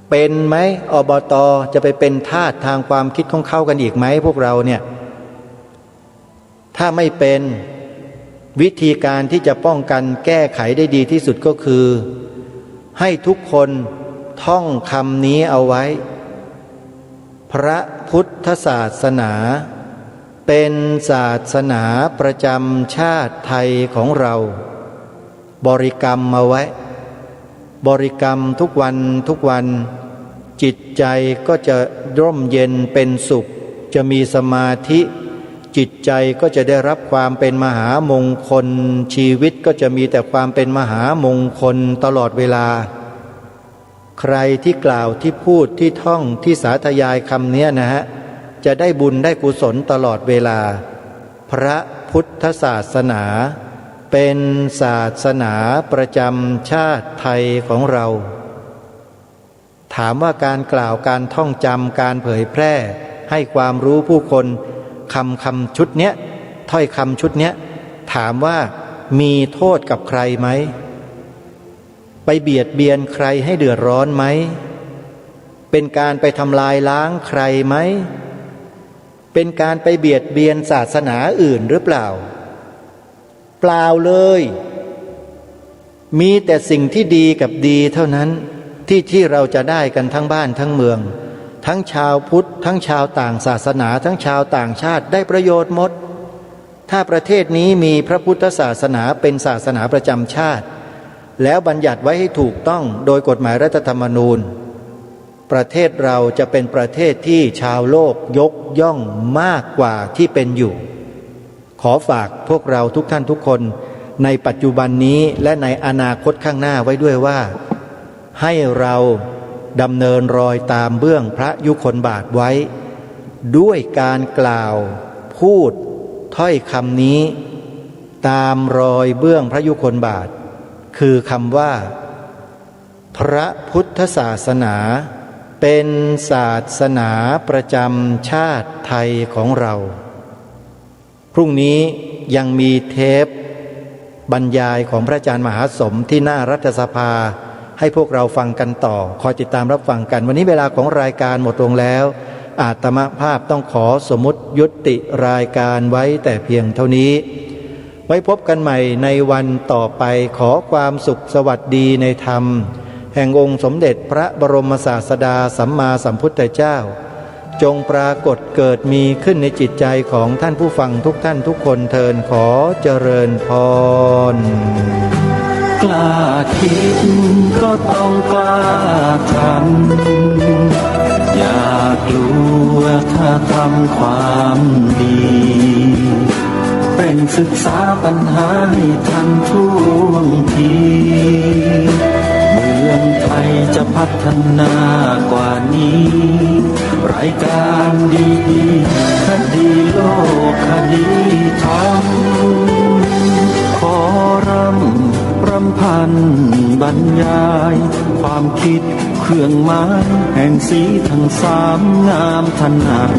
เป็นไหมอบต.จะไปเป็นทาสทางความคิดของเขากันอีกไหมพวกเราเนี่ยถ้าไม่เป็นวิธีการที่จะป้องกันแก้ไขได้ดีที่สุดก็คือให้ทุกคนท่องคำนี้เอาไว้พระพุทธศาสนาเป็นศาสนาประจำชาติไทยของเราบริกรรมมาไว้บริกรรมทุกวันจิตใจก็จะร่มเย็นเป็นสุขจะมีสมาธิจิตใจก็จะได้รับความเป็นมหามงคลชีวิตก็จะมีแต่ความเป็นมหามงคลตลอดเวลาใครที่กล่าวที่พูดที่ท่องที่สาธยายคำนี้นะฮะจะได้บุญได้กุศลตลอดเวลาพระพุทธศาสนาเป็นศาสนาประจำชาติไทยของเราถามว่าการกล่าวการท่องจำการเผยแพร่ให้ความรู้ผู้คนคำชุดเนี้ยถ้อยคำชุดเนี้ยถามว่ามีโทษกับใครไหมไปเบียดเบียนใครให้เดือดร้อนไหมเป็นการไปทำลายล้างใครไหมเป็นการไปเบียดเบียนศาสนาอื่นหรือเปล่าเปล่าเลยมีแต่สิ่งที่ดีกับดีเท่านั้นที่เราจะได้กันทั้งบ้านทั้งเมืองทั้งชาวพุทธทั้งชาวต่างศาสนาทั้งชาวต่างชาติได้ประโยชน์หมดถ้าประเทศนี้มีพระพุทธศาสนาเป็นศาสนาประจำชาติแล้วบัญญัติไว้ให้ถูกต้องโดยกฎหมายรัฐธรรมนูญประเทศเราจะเป็นประเทศที่ชาวโลกยกย่องมากกว่าที่เป็นอยู่ขอฝากพวกเราทุกท่านทุกคนในปัจจุบันนี้และในอนาคตข้างหน้าไว้ด้วยว่าให้เราดำเนินรอยตามเบื้องพระยุคลบาทไว้ด้วยการกล่าวพูดถ้อยคำนี้ตามรอยเบื้องพระยุคลบาทคือคำว่าพระพุทธศาสนาเป็นศาสนาประจำชาติไทยของเราพรุ่งนี้ยังมีเทปบรรยายของพระอาจารย์มหาสมที่หน้ารัฐสภาให้พวกเราฟังกันต่อคอยติดตามรับฟังกันวันนี้เวลาของรายการหมดลงแล้วอาตมาภาพต้องขอสมมุติยุติรายการไว้แต่เพียงเท่านี้ไว้พบกันใหม่ในวันต่อไปขอความสุขสวัสดีในธรรมแห่งองค์สมเด็จพระบรมศาสดาสัมมาสัมพุทธเจ้าจงปรากฏเกิดมีขึ้นในจิตใจของท่านผู้ฟังทุกท่านทุกคนเทินขอเจริญพรกล้าคิดก็ต้องกล้าทำอย่ากลัวถ้าทำความดีเป็นศึกษาปัญหาให้ทันท่วงทีเมืองไทยจะพัฒนากว่านี้รายการดีๆคดีโลก กคดีธรรมขอรำพันบรรยายความคิดเครื่องหมายแห่งสีทั้งสามงามถนัด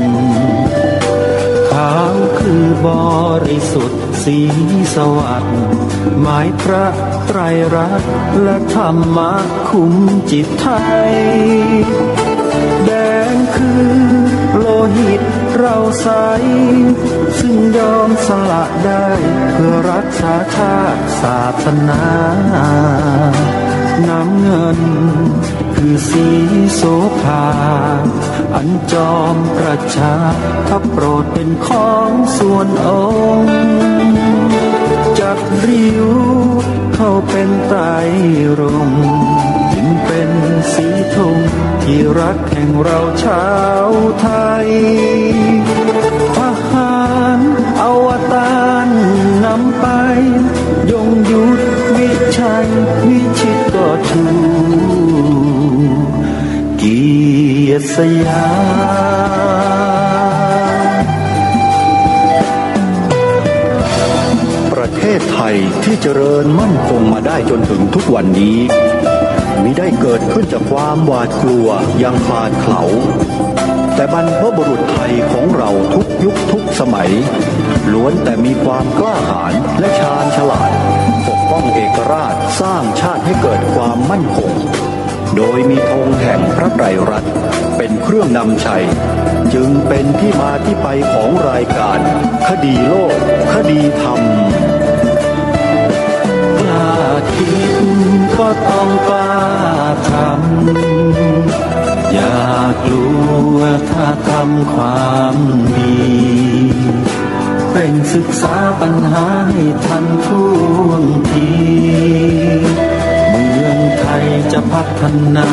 ขาวคือบริสุทธิ์สีสวัสดิ์หมายพระไตรรัตน์และธรรมะคุ้มจิตไทยแดงคือโลหิตเราใสซึ่งยอมสละได้เพื่อรักษาชาติศาสนาน้ำเงินคือสีโสภาอันจอมประชาถ้าโปรดเป็นของส่วนองค์จักริ้วเข้าเป็นไตรรงค์จึงเป็นสีธงที่รักแห่งเราชาวไทยทหารอวตารนำไปยงยุทธวิชัยวิชิตก็ชูเกียรติสยาม ประเทศไทยที่เจริญมั่นคงมาได้จนถึงทุกวันนี้มิได้เกิดขึ้นจากความหวาดกลัวอย่างคลาดเขลาแต่บรรพบุรุษไทยของเราทุกยุคทุกสมัยล้วนแต่มีความกล้าหาญและชาญฉลาดปกป้องเอกราชสร้างชาติให้เกิดความมั่นคงโดยมีธงแห่งพระไตรรัตน์เป็นเครื่องนำชัยจึงเป็นที่มาที่ไปของรายการคดีโลกคดีธรรมกล้าคิดก็ต้องกล้าทำอย่ากลัวถ้าทำความดีเร่งศึกษาปัญหาให้ทันท่วงทีเมืองไทยจะพัฒนา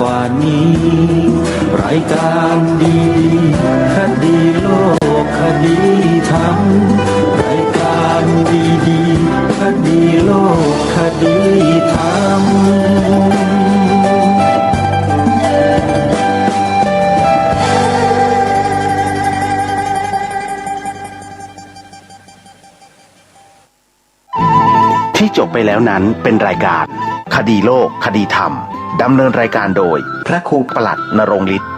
กว่านี้รายการดีคดีโลกคดีธรรมรายการดีคดีโลกคดีธรรมที่จบไปแล้วนั้นเป็นรายการคดีโลกคดีธรรมดำเนินรายการโดยพระครูปลัดณรงค์ฤทธิ์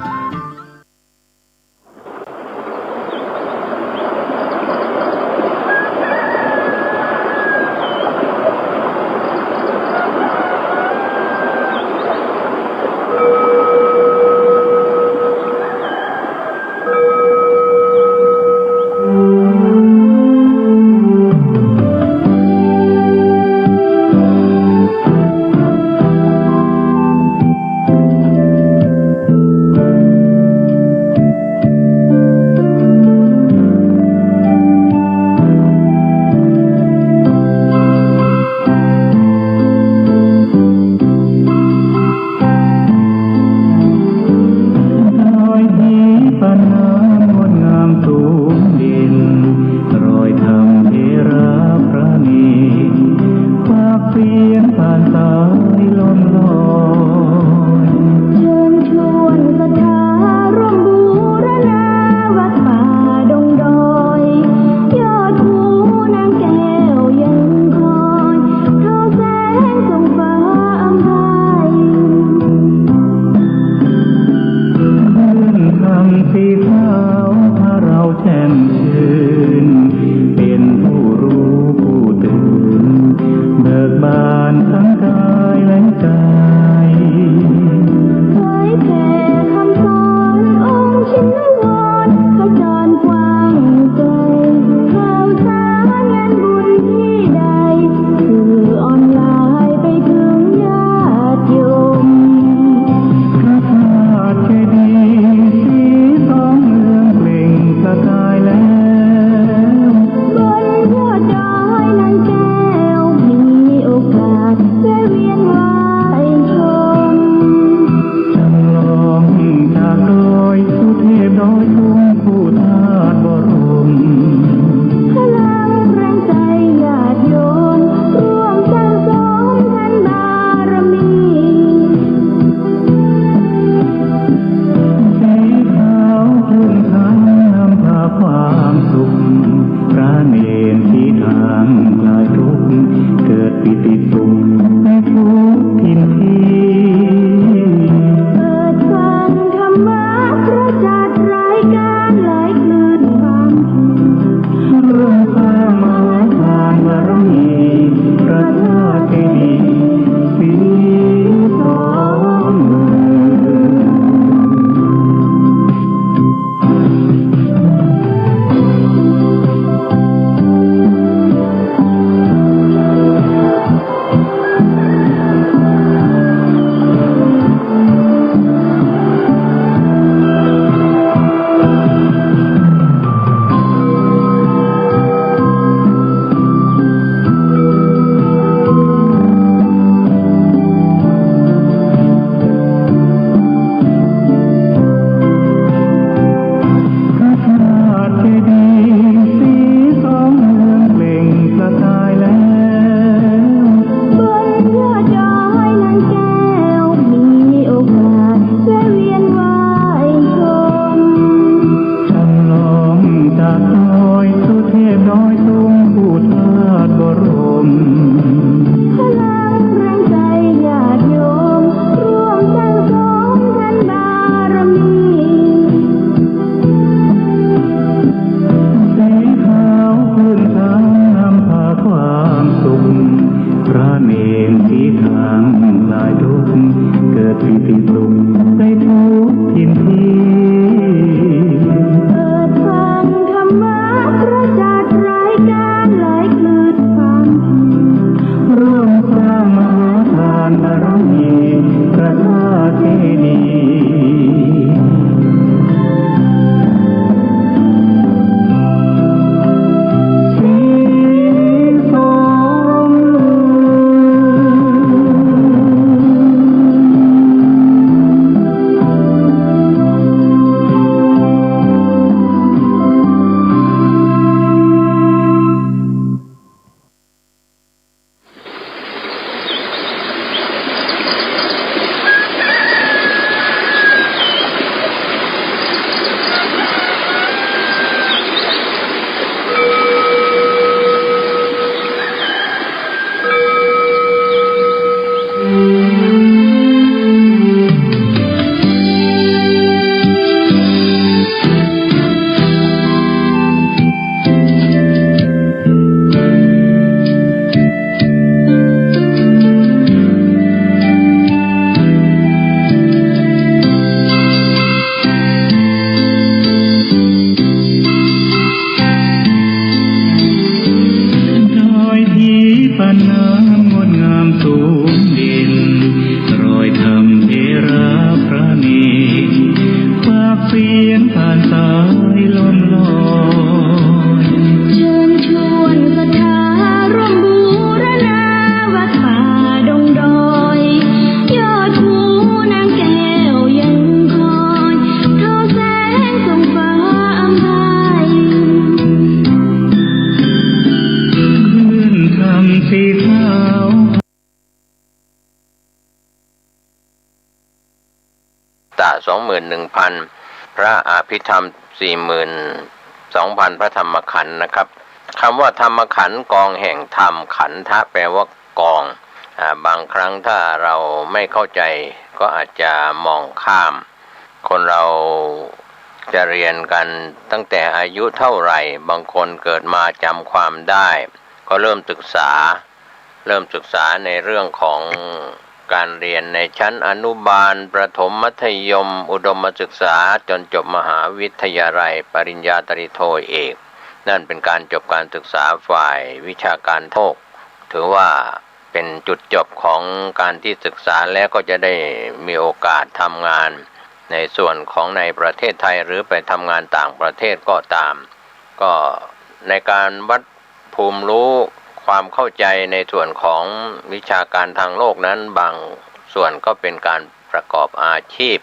พระอภิธรรม 42,000 พระธรรมขันธ์นะครับคำว่าธรรมขันธ์กองแห่งธรรมขันธะแปลว่ากองบางครั้งถ้าเราไม่เข้าใจก็อาจจะมองข้ามคนเราจะเรียนกันตั้งแต่อายุเท่าไหร่บางคนเกิดมาจำความได้ก็เริ่มศึกษาในเรื่องของการเรียนในชั้นอนุบาลประถมมัธยมอุดมศึกษาจนจบมหาวิทยาลัยปริญญาตรีโทเอกนั่นเป็นการจบการศึกษาฝ่ายวิชาการโทถือว่าเป็นจุดจบของการที่ศึกษาแล้วก็จะได้มีโอกาสทำงานในส่วนของในประเทศไทยหรือไปทำงานต่างประเทศก็ตามก็ในการวัดภูมิรู้ความเข้าใจในส่วนของวิชาการทางโลกนั้นบางส่วนก็เป็นการประกอบอาชีพ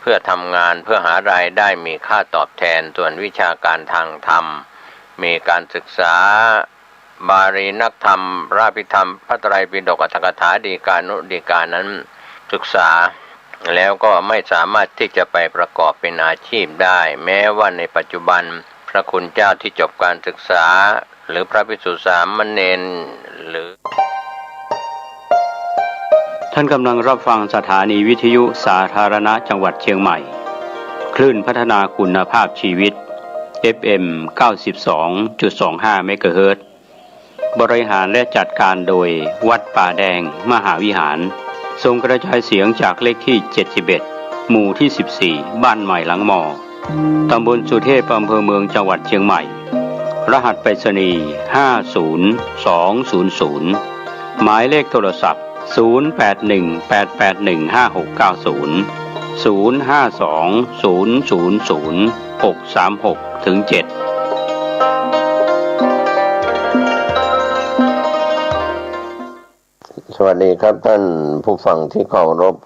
เพื่อทำงานเพื่อหารายได้มีค่าตอบแทนส่วนวิชาการทางธรรมมีการศึกษาบาลีนักธรรมพระภิธรรมพระไตรปิฎกอัตถกถาฎีกานุฎีกานั้นศึกษาแล้วก็ไม่สามารถที่จะไปประกอบเป็นอาชีพได้แม้ว่าในปัจจุบันพระคุณเจ้าที่จบการศึกษาหรือพระภิกษุสามเณรหรือท่านกำลังรับฟังสถานีวิทยุสาธารณะจังหวัดเชียงใหม่คลื่นพัฒนาคุณภาพชีวิต FM 92.25 เมกะเฮิรตซ์บริหารและจัดการโดยวัดป่าแดงมหาวิหารส่งกระจายเสียงจากเลขที่ 71 หมู่ที่ 14 บ้านใหม่หลังมอตำบลสุเทพอำเภอเมืองจังหวัดเชียงใหม่รหัสไปรษณีย์50200หมายเลขโทรศัพท์0818818569 052000636-7สวัสดีครับท่านผู้ฟังที่เคารพ